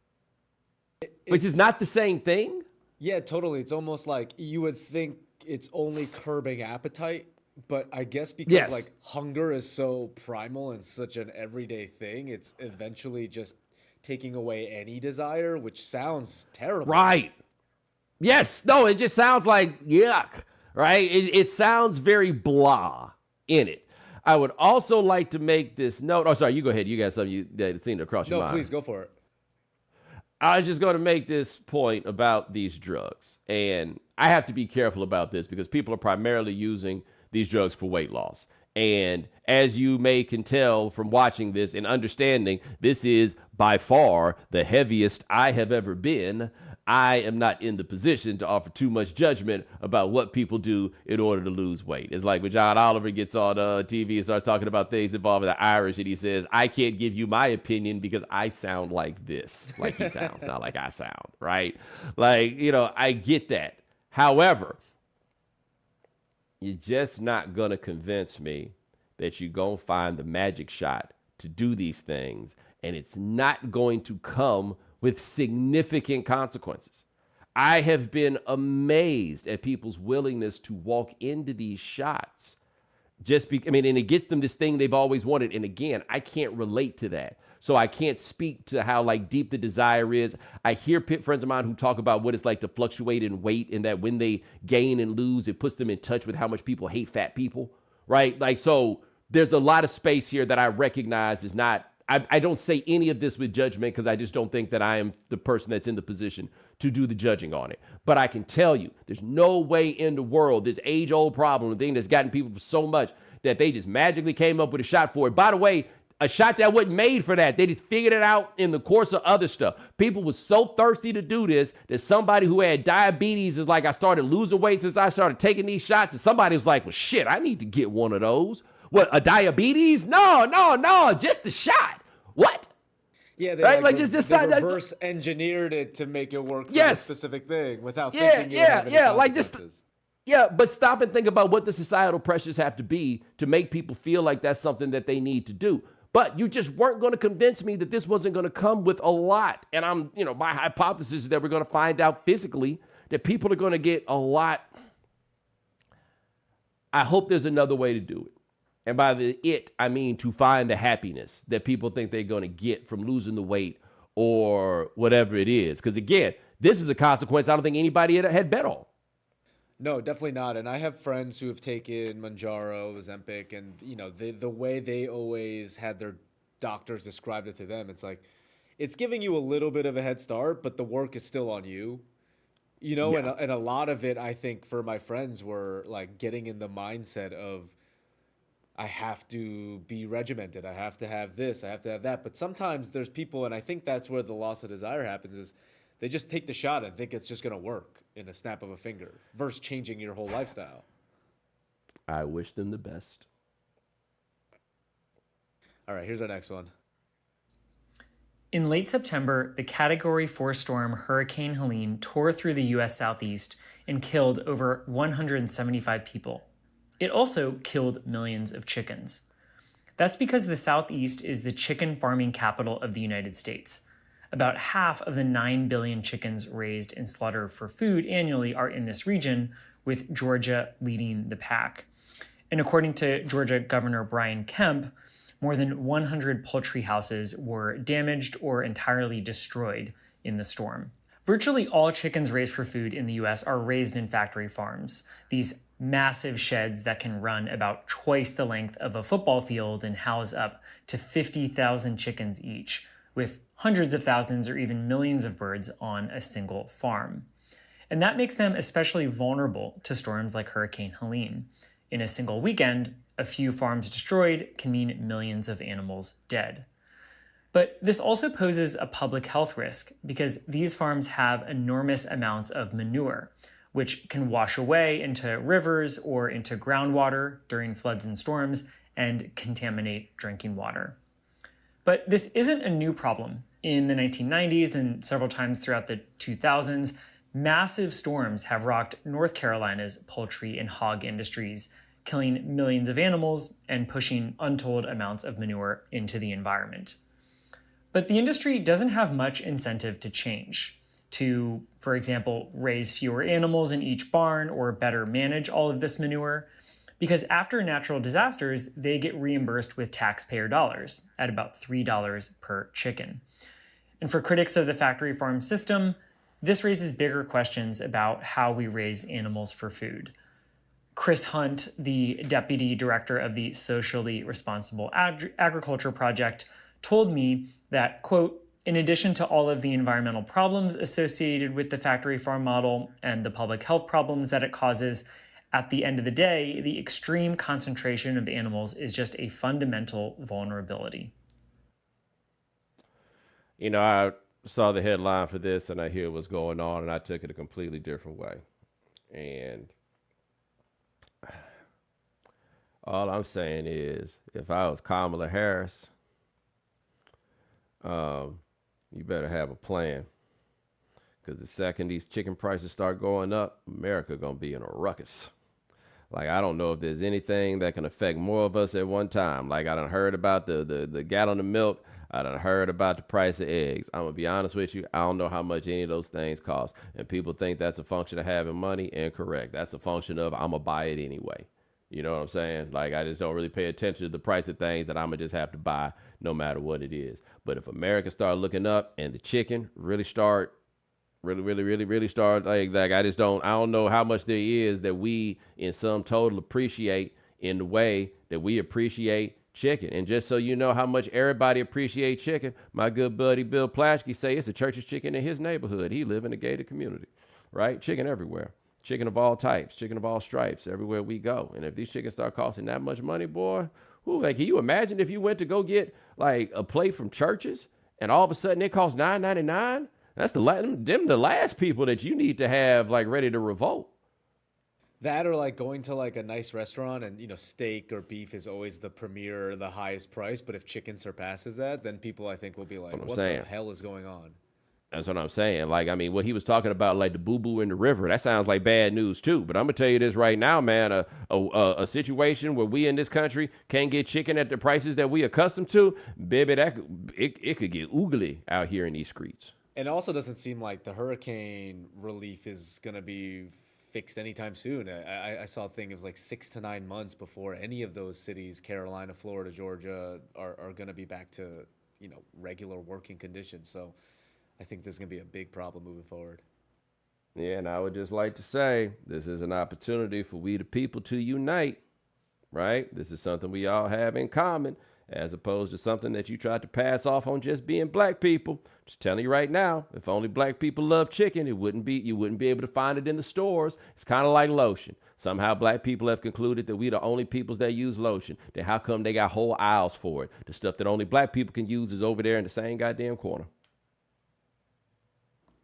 which is not the same thing. Yeah, totally. It's almost like you would think it's only curbing appetite, but I guess because like hunger is so primal and such an everyday thing, it's eventually just taking away any desire, which sounds terrible. Right. Yes. No, it just sounds like yuck, right? It sounds very blah in it. I would also like to make this note. Oh, sorry, you go ahead. You got something that seemed to cross your mind. No, please go for it. I was just going to make this point about these drugs. And I have to be careful about this because people are primarily using these drugs for weight loss. And as you can tell from watching this and understanding, this is by far the heaviest I have ever been. I am not in the position to offer too much judgment about what people do in order to lose weight. It's like when John Oliver gets on TV and starts talking about things involving the Irish, and he says, I can't give you my opinion because I sound like this, like he sounds, not like I sound, right? Like, I get that. However, you're just not going to convince me that you're going to find the magic shot to do these things, and it's not going to come with significant consequences. I have been amazed at people's willingness to walk into these shots and it gets them this thing they've always wanted. And again, I can't relate to that. So I can't speak to how like deep the desire is. I hear friends of mine who talk about what it's like to fluctuate in weight and that when they gain and lose, it puts them in touch with how much people hate fat people, right? Like, so there's a lot of space here that I recognize is not, I don't say any of this with judgment because I just don't think that I am the person that's in the position to do the judging on it. But I can tell you, there's no way in the world, this age-old problem, the thing that's gotten people for so much that they just magically came up with a shot for it. By the way, a shot that wasn't made for that. They just figured it out in the course of other stuff. People were so thirsty to do this that somebody who had diabetes is like, I started losing weight since I started taking these shots. And somebody was like, well, shit, I need to get one of those. What, a diabetes? No, just a shot. What? Yeah, they right? like reverse engineered it to make it work for a specific thing without thinking you would have any consequences. But stop and think about what the societal pressures have to be to make people feel like that's something that they need to do. But you just weren't going to convince me that this wasn't going to come with a lot. And my hypothesis is that we're going to find out physically that people are going to get a lot. I hope there's another way to do it. And by I mean to find the happiness that people think they're going to get from losing the weight or whatever it is. Because again, this is a consequence I don't think anybody had bet on. No, definitely not. And I have friends who have taken Mounjaro, Ozempic, and the way they always had their doctors describe it to them, it's like it's giving you a little bit of a head start, but the work is still on you. And a lot of it, I think, for my friends were like getting in the mindset of, I have to be regimented. I have to have this. I have to have that. But sometimes there's people, and I think that's where the loss of desire happens, is they just take the shot and think it's just going to work in a snap of a finger versus changing your whole lifestyle. I wish them the best. All right, here's our next one. In late September, the Category 4 storm Hurricane Helene tore through the U.S. Southeast and killed over 175 people. It also killed millions of chickens. That's because the Southeast is the chicken farming capital of the United States. About half of the 9 billion chickens raised and slaughtered for food annually are in this region, with Georgia leading the pack. And according to Georgia Governor Brian Kemp, more than 100 poultry houses were damaged or entirely destroyed in the storm. Virtually all chickens raised for food in the U.S. are raised in factory farms. These massive sheds that can run about twice the length of a football field and house up to 50,000 chickens each, with hundreds of thousands or even millions of birds on a single farm. And that makes them especially vulnerable to storms like Hurricane Helene. In a single weekend, a few farms destroyed can mean millions of animals dead. But this also poses a public health risk because these farms have enormous amounts of manure, which can wash away into rivers or into groundwater during floods and storms and contaminate drinking water. But this isn't a new problem. In the 1990s and several times throughout the 2000s, massive storms have rocked North Carolina's poultry and hog industries, killing millions of animals and pushing untold amounts of manure into the environment. But the industry doesn't have much incentive to change, to, for example, raise fewer animals in each barn or better manage all of this manure, because after natural disasters, they get reimbursed with taxpayer dollars at about $3 per chicken. And for critics of the factory farm system, this raises bigger questions about how we raise animals for food. Chris Hunt, the deputy director of the Socially Responsible Agriculture Project, told me that, quote, in addition to all of the environmental problems associated with the factory farm model and the public health problems that it causes, at the end of the day, the extreme concentration of animals is just a fundamental vulnerability. You know, I saw the headline for this and I hear what's going on, and I took it a completely different way. And all I'm saying is, if I was Kamala Harris, you better have a plan. Because the second these chicken prices start going up, America gonna be in a ruckus. Like, I don't know if there's anything that can affect more of us at one time. Like, I done heard about the gallon of milk. I done heard about the price of eggs. I'm gonna be honest with you, I don't know how much any of those things cost. And people think that's a function of having money. Incorrect. That's a function of I'm gonna buy it anyway. You know what I'm saying? Like, I just don't really pay attention to the price of things that I'm gonna just have to buy no matter what it is. But if America start looking up and the chicken really start like I don't know how much there is that we in some total appreciate in the way that we appreciate chicken. And just so you know how much everybody appreciate chicken, my good buddy Bill Plaschke say it's a Church's chicken in his neighborhood. He live in a gated community, right? Chicken everywhere. Chicken of all types, chicken of all stripes, everywhere we go. And if these chickens start costing that much money, boy, like, can you imagine if you went to go get like a plate from Church's and all of a sudden it costs $9.99? That's the last people that you need to have like ready to revolt. That, or like going to like a nice restaurant and, you know, steak or beef is always the premier or the highest price. But if chicken surpasses that, then people, I think, will be like, what the hell is going on? That's what I'm saying. Like, I mean, what he was talking about, like the boo-boo in the river, that sounds like bad news too. But I'm gonna tell you this right now, man, a situation where we in this country can't get chicken at the prices that we accustomed to, baby, it could get oogly out here in these streets. And it also doesn't seem like the hurricane relief is going to be fixed anytime soon. I saw a thing, it was like 6 to 9 months before any of those cities, Carolina, Florida, Georgia, are going to be back to, you know, regular working conditions. So I think this is going to be a big problem moving forward. Yeah, and I would just like to say, this is an opportunity for we the people to unite, right? This is something we all have in common, as opposed to something that you tried to pass off on just being black people. Just telling you right now, if only black people love chicken, you wouldn't be able to find it in the stores. It's kind of like lotion. Somehow black people have concluded that we the only peoples that use lotion. Then how come they got whole aisles for it? The stuff that only black people can use is over there in the same goddamn corner.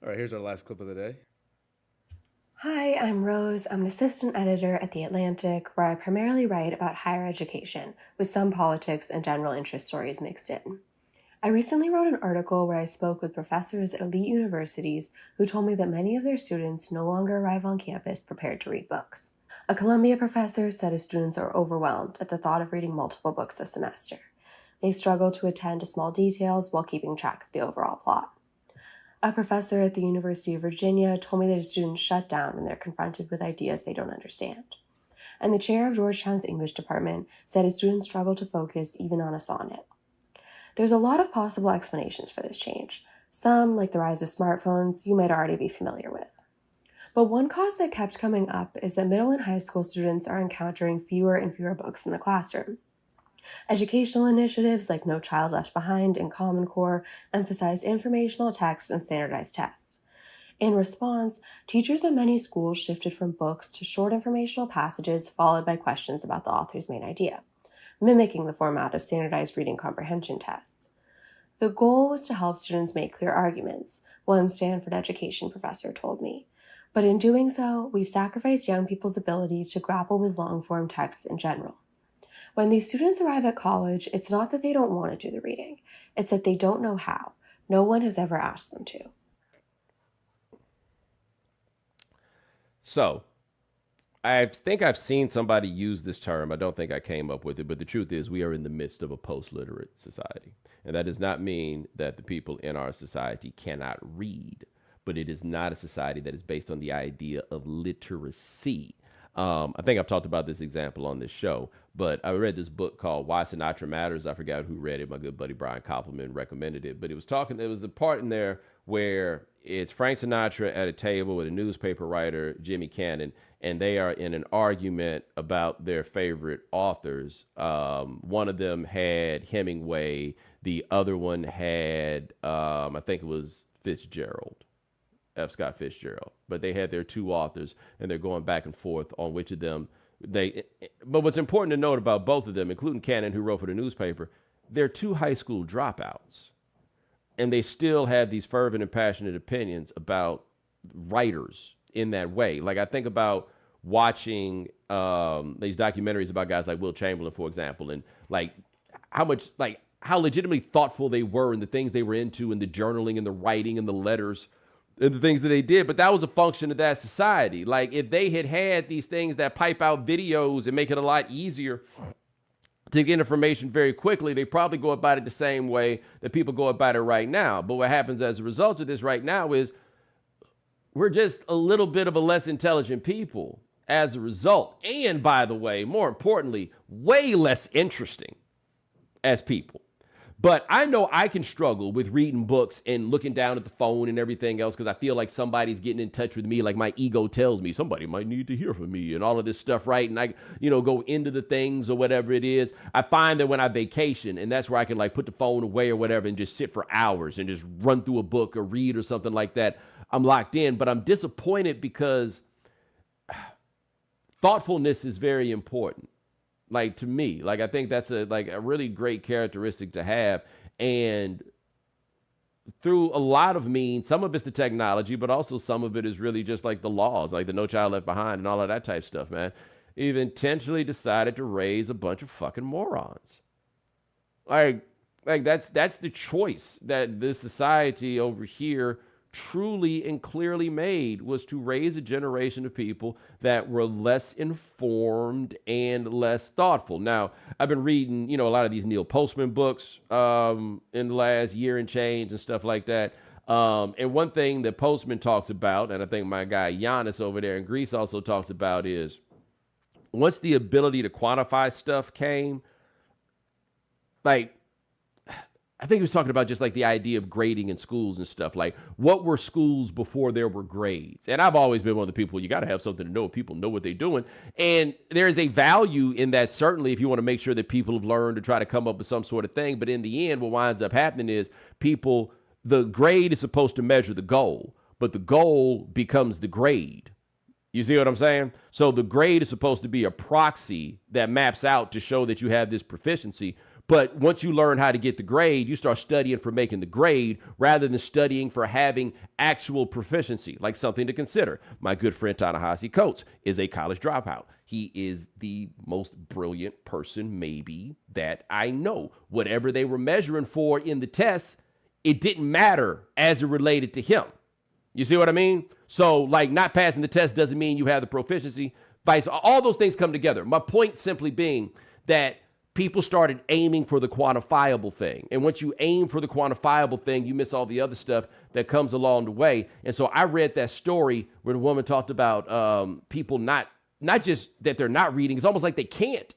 All right, here's our last clip of the day. Hi, I'm Rose. I'm an assistant editor at The Atlantic, where I primarily write about higher education, with some politics and general interest stories mixed in. I recently wrote an article where I spoke with professors at elite universities who told me that many of their students no longer arrive on campus prepared to read books. A Columbia professor said his students are overwhelmed at the thought of reading multiple books a semester. They struggle to attend to small details while keeping track of the overall plot. A professor at the University of Virginia told me that his students shut down when they're confronted with ideas they don't understand. And the chair of Georgetown's English department said his students struggle to focus even on a sonnet. There's a lot of possible explanations for this change. Some, like the rise of smartphones, you might already be familiar with. But one cause that kept coming up is that middle and high school students are encountering fewer and fewer books in the classroom. Educational initiatives like No Child Left Behind and Common Core emphasized informational text and standardized tests. In response, teachers at many schools shifted from books to short informational passages followed by questions about the author's main idea, mimicking the format of standardized reading comprehension tests. The goal was to help students make clear arguments, one Stanford education professor told me. But in doing so, we've sacrificed young people's ability to grapple with long-form texts in general. When these students arrive at college, it's not that they don't want to do the reading. It's that they don't know how. No one has ever asked them to. So, I think I've seen somebody use this term. I don't think I came up with it, but the truth is we are in the midst of a post-literate society. And that does not mean that the people in our society cannot read, but it is not a society that is based on the idea of literacy. I think I've talked about this example on this show, but I read this book called Why Sinatra Matters. I forgot who read it. My good buddy Brian Koppelman recommended it, but it was the part in there where it's Frank Sinatra at a table with a newspaper writer, Jimmy Cannon, and they are in an argument about their favorite authors. One of them had Hemingway. The other one had, I think it was Fitzgerald. F. Scott Fitzgerald, but they had their two authors and they're going back and forth on which of them but what's important to note about both of them, including Cannon, who wrote for the newspaper, they're two high school dropouts and they still have these fervent and passionate opinions about writers in that way. Like I think about watching these documentaries about guys like Will Chamberlain, for example, and like how legitimately thoughtful they were in the things they were into and the journaling and the writing and the letters and the things that they did, but that was a function of that society. Like if they had these things that pipe out videos and make it a lot easier to get information very quickly, they probably go about it the same way that people go about it right now. But what happens as a result of this right now is we're just a little bit of a less intelligent people as a result. And by the way, more importantly, way less interesting as people. But I know I can struggle with reading books and looking down at the phone and everything else because I feel like somebody's getting in touch with me. Like my ego tells me somebody might need to hear from me and all of this stuff, right? And I, go into the things or whatever it is. I find that when I vacation, and that's where I can like put the phone away or whatever and just sit for hours and just run through a book or read or something like that, I'm locked in. But I'm disappointed because thoughtfulness is very important. Like to me, like I think that's a really great characteristic to have. And through a lot of means, some of it's the technology, but also some of it is really just like the laws, like the No Child Left Behind and all of that type stuff, man. You've intentionally decided to raise a bunch of fucking morons. Like that's the choice that this society over here truly and clearly made, was to raise a generation of people that were less informed and less thoughtful. Now, I've been reading, a lot of these Neil Postman books in the last year and change and stuff like that. And one thing that Postman talks about, and I think my guy Giannis over there in Greece also talks about, is once the ability to quantify stuff came, like, I think he was talking about just like the idea of grading in schools and stuff. Like, what were schools before there were grades? And I've always been one of the people, you got to have something to know if people know what they're doing. And there is a value in that, certainly, if you want to make sure that people have learned to try to come up with some sort of thing. But in the end, what winds up happening is the grade is supposed to measure the goal, but the goal becomes the grade. You see what I'm saying? So the grade is supposed to be a proxy that maps out to show that you have this proficiency. But once you learn how to get the grade, you start studying for making the grade rather than studying for having actual proficiency, like something to consider. My good friend Ta-Nehisi Coates is a college dropout. He is the most brilliant person maybe that I know. Whatever they were measuring for in the tests, it didn't matter as it related to him. You see what I mean? So like not passing the test doesn't mean you have the proficiency. All those things come together. My point simply being that people started aiming for the quantifiable thing. And once you aim for the quantifiable thing, you miss all the other stuff that comes along the way. And so I read that story where the woman talked about people not just that they're not reading, it's almost like they can't.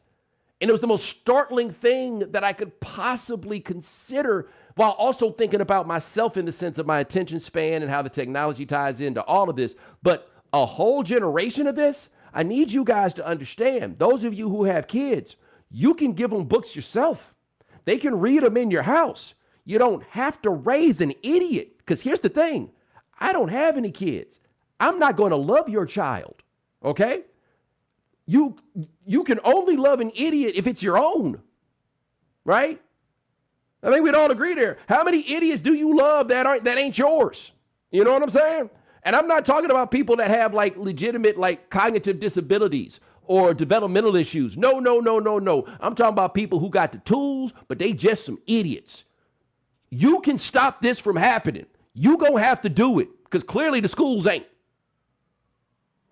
And it was the most startling thing that I could possibly consider, while also thinking about myself in the sense of my attention span and how the technology ties into all of this. But a whole generation of this, I need you guys to understand, those of you who have kids, you can give them books yourself. They can read them in your house. You don't have to raise an idiot. Because here's the thing. I don't have any kids. I'm not going to love your child. Okay? You can only love an idiot if it's your own. Right? I think we'd all agree there. How many idiots do you love that ain't yours? You know what I'm saying? And I'm not talking about people that have like legitimate like cognitive disabilities or developmental issues. No. I'm talking about people who got the tools, but they just some idiots. You can stop this from happening. You gonna have to do it because clearly the schools ain't.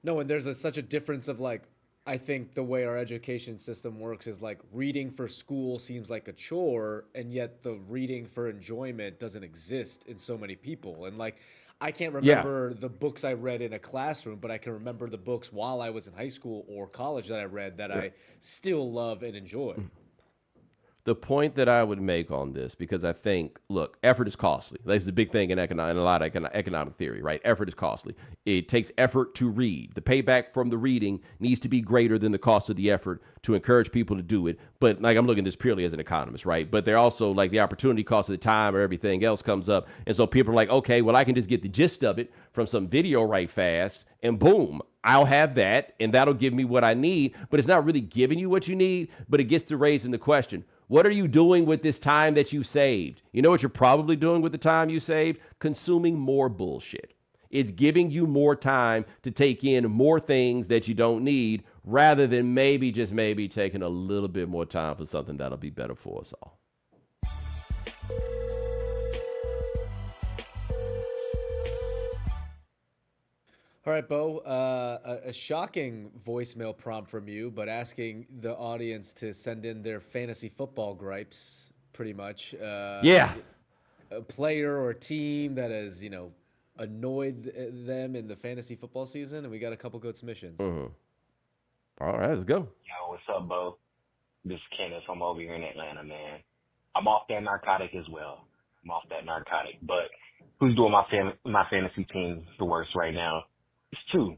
No, and there's such a difference of like, I think the way our education system works is like reading for school seems like a chore, and yet the reading for enjoyment doesn't exist in so many people. And like, I can't remember the books I read in a classroom, but I can remember the books while I was in high school or college that I read that I still love and enjoy. The point that I would make on this, because I think, look, effort is costly. That's the big thing in a lot of economic theory, right? Effort is costly. It takes effort to read. The payback from the reading needs to be greater than the cost of the effort to encourage people to do it. But like, I'm looking at this purely as an economist, right? But they're also like the opportunity cost of the time or everything else comes up. And so people are like, okay, well, I can just get the gist of it from some video right fast and boom, I'll have that and that'll give me what I need. But it's not really giving you what you need, but it gets to raising the question. What are you doing with this time that you saved? You know what you're probably doing with the time you saved? Consuming more bullshit. It's giving you more time to take in more things that you don't need rather than maybe, just maybe, taking a little bit more time for something that'll be better for us all. All right, Bo, a shocking voicemail prompt from you, but asking the audience to send in their fantasy football gripes, pretty much. Yeah. A player or a team that has, annoyed them in the fantasy football season, and we got a couple good submissions. Mm-hmm. All right, let's go. Yo, what's up, Bo? This is Kenneth. I'm over here in Atlanta, man. I'm off that narcotic as well. But who's doing my fantasy team the worst right now? It's two,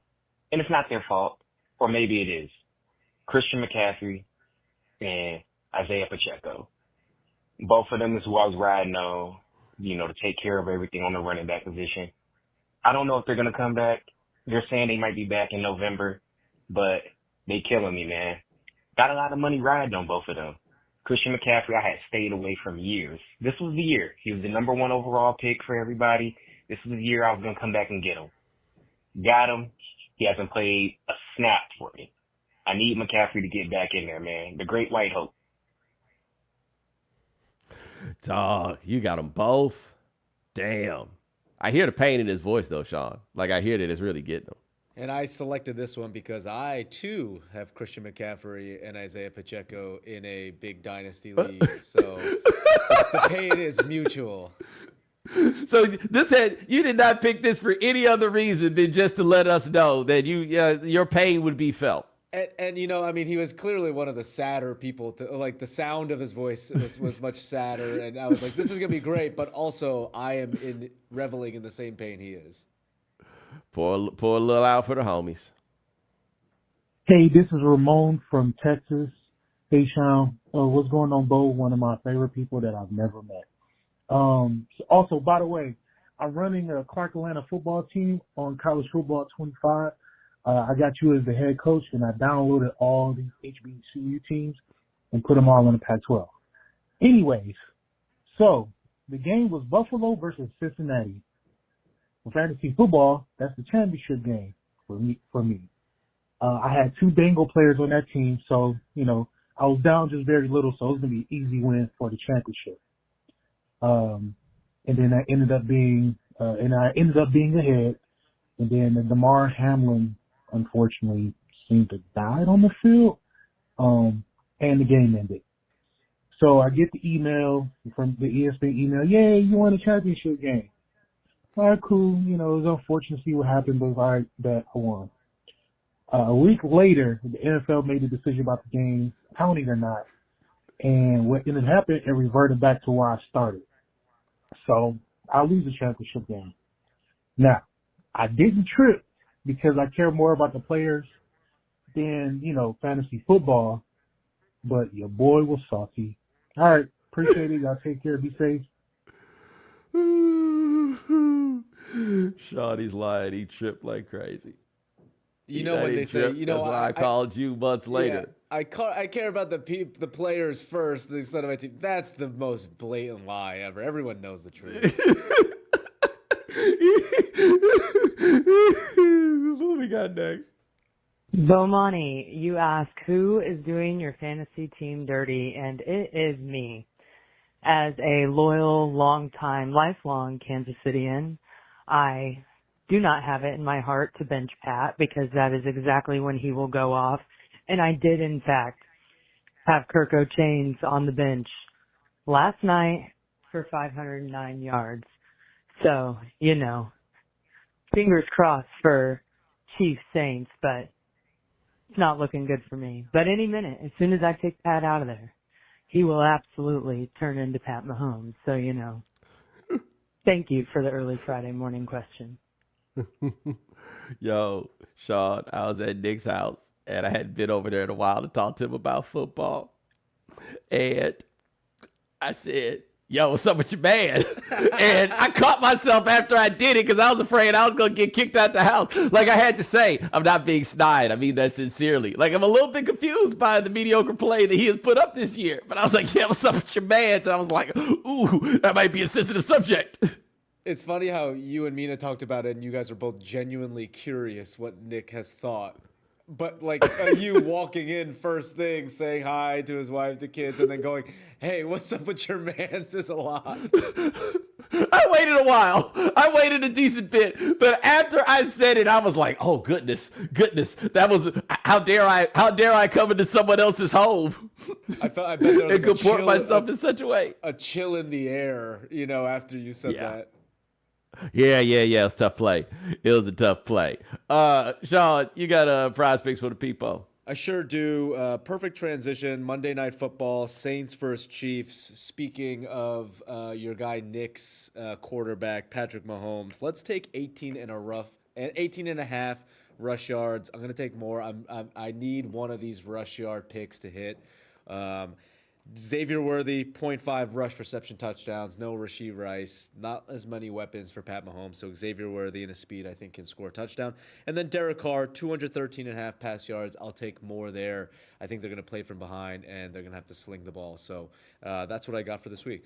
and it's not their fault, or maybe it is. Christian McCaffrey and Isaiah Pacheco. Both of them is who I was riding on, to take care of everything on the running back position. I don't know if they're going to come back. They're saying they might be back in November, but they killing me, man. Got a lot of money riding on both of them. Christian McCaffrey, I had stayed away from years. This was the year. He was the number one overall pick for everybody. This was the year I was going to come back and get him. Got him. He hasn't played a snap for me. I need McCaffrey to get back in there, man. The great white hope. Dog, you got them both. Damn. I hear the pain in his voice, though, Sean. Like, I hear that it's really getting him. And I selected this one because I, too, have Christian McCaffrey and Isaiah Pacheco in a big dynasty league. So the pain is mutual. So you did not pick this for any other reason than just to let us know that your pain would be felt. And he was clearly one of the sadder people to like. The sound of his voice was much sadder, and I was like, this is gonna be great, but also I am reveling in the same pain he is. Pour a little out for the homies. Hey, this is Ramon from Texas. Hey, Sean. What's going on, Bo? One of my favorite people that I've never met. Also, by the way, I'm running a Clark Atlanta football team on College Football 25. I got you as the head coach, and I downloaded all these HBCU teams and put them all in the Pac-12. Anyways, so the game was Buffalo versus Cincinnati. For fantasy football, that's the championship game for me. I had two Bengal players on that team, so, I was down just very little, so it was going to be an easy win for the championship. And then I ended up being ahead. And then the Damar Hamlin, unfortunately, seemed to die on the field. And the game ended. So I get the email from the ESPN email, yay, you won a championship game. All right, cool. It was unfortunate to see what happened, but all right, that I won. A week later, the NFL made a decision about the game, counting or not. And what ended up happening, it reverted back to where I started. So I lose the championship game. Now, I didn't trip because I care more about the players than, fantasy football. But your boy was salty. All right. Appreciate it. Y'all take care. Be safe. Shawty's lying. He tripped like crazy. When they say, that's why I called you months later. I care about the players first instead of my team. That's the most blatant lie ever. Everyone knows the truth. What we got next? Bomani, you ask who is doing your fantasy team dirty, and it is me. As a loyal, long-time, lifelong Kansas Cityan, I do not have it in my heart to bench Pat because that is exactly when he will go off. And I did, in fact, have Kirko Chains on the bench last night for 509 yards. So, fingers crossed for Chiefs Saints, but it's not looking good for me. But any minute, as soon as I take Pat out of there, he will absolutely turn into Pat Mahomes. So, thank you for the early Friday morning question. Yo, Sean, I was at Nick's house, and I hadn't been over there in a while to talk to him about football. And I said, yo, what's up with your man? And I caught myself after I did it because I was afraid I was going to get kicked out the house. Like I had to say, I'm not being snide. I mean that sincerely. Like I'm a little bit confused by the mediocre play that he has put up this year. But I was like, yeah, what's up with your man? And I was like, ooh, that might be a sensitive subject. It's funny how you and Mina talked about it, and you guys are both genuinely curious what Nick has thought. But like you walking in first thing, saying hi to his wife, the kids, and then going, "Hey, what's up with your man?" says a lot. I waited a while. I waited a decent bit, but after I said it, I was like, "Oh goodness, that was how dare I come into someone else's home?" I bet there was and comport myself in such a way. A chill in the air, after you said that. Yeah. It was a tough play. It was a tough play. Sean, you got prize picks for the people. I sure do. Perfect transition. Monday Night Football, Saints versus Chiefs. Speaking of your guy Nick's quarterback, Patrick Mahomes, let's take 18 and a half rush yards. I'm going to take more. I need one of these rush yard picks to hit. Xavier Worthy, 0.5 rush reception touchdowns. No Rashee Rice. Not as many weapons for Pat Mahomes. So Xavier Worthy in his speed, I think, can score a touchdown. And then Derek Carr, 213.5 pass yards. I'll take more there. I think they're going to play from behind, and they're going to have to sling the ball. So that's what I got for this week.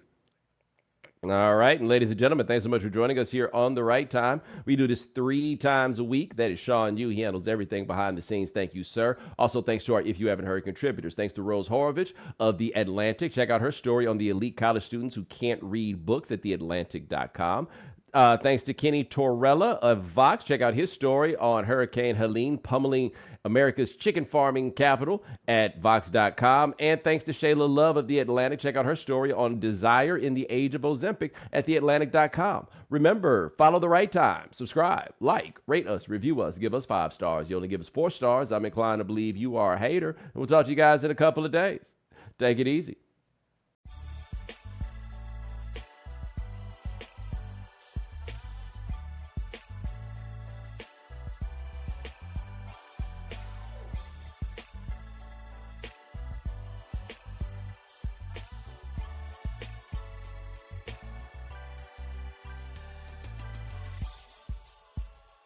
All right. And ladies and gentlemen, thanks so much for joining us here on The Right Time. We do this 3 times a week. That is Sean Yu. He handles everything behind the scenes. Thank you, sir. Also, thanks to our If You Haven't Heard contributors. Thanks to Rose Horowitch of The Atlantic. Check out her story on the elite college students who can't read books at theatlantic.com. Thanks to Kenny Torrella of Vox. Check out his story on Hurricane Helene pummeling America's chicken farming capital at Vox.com. And thanks to Shayla Love of The Atlantic. Check out her story on Desire in the Age of Ozempic at theatlantic.com. Remember, follow The Right Time. Subscribe, like, rate us, review us, give us 5 stars. You only give us 4 stars. I'm inclined to believe you are a hater. And we'll talk to you guys in a couple of days. Take it easy.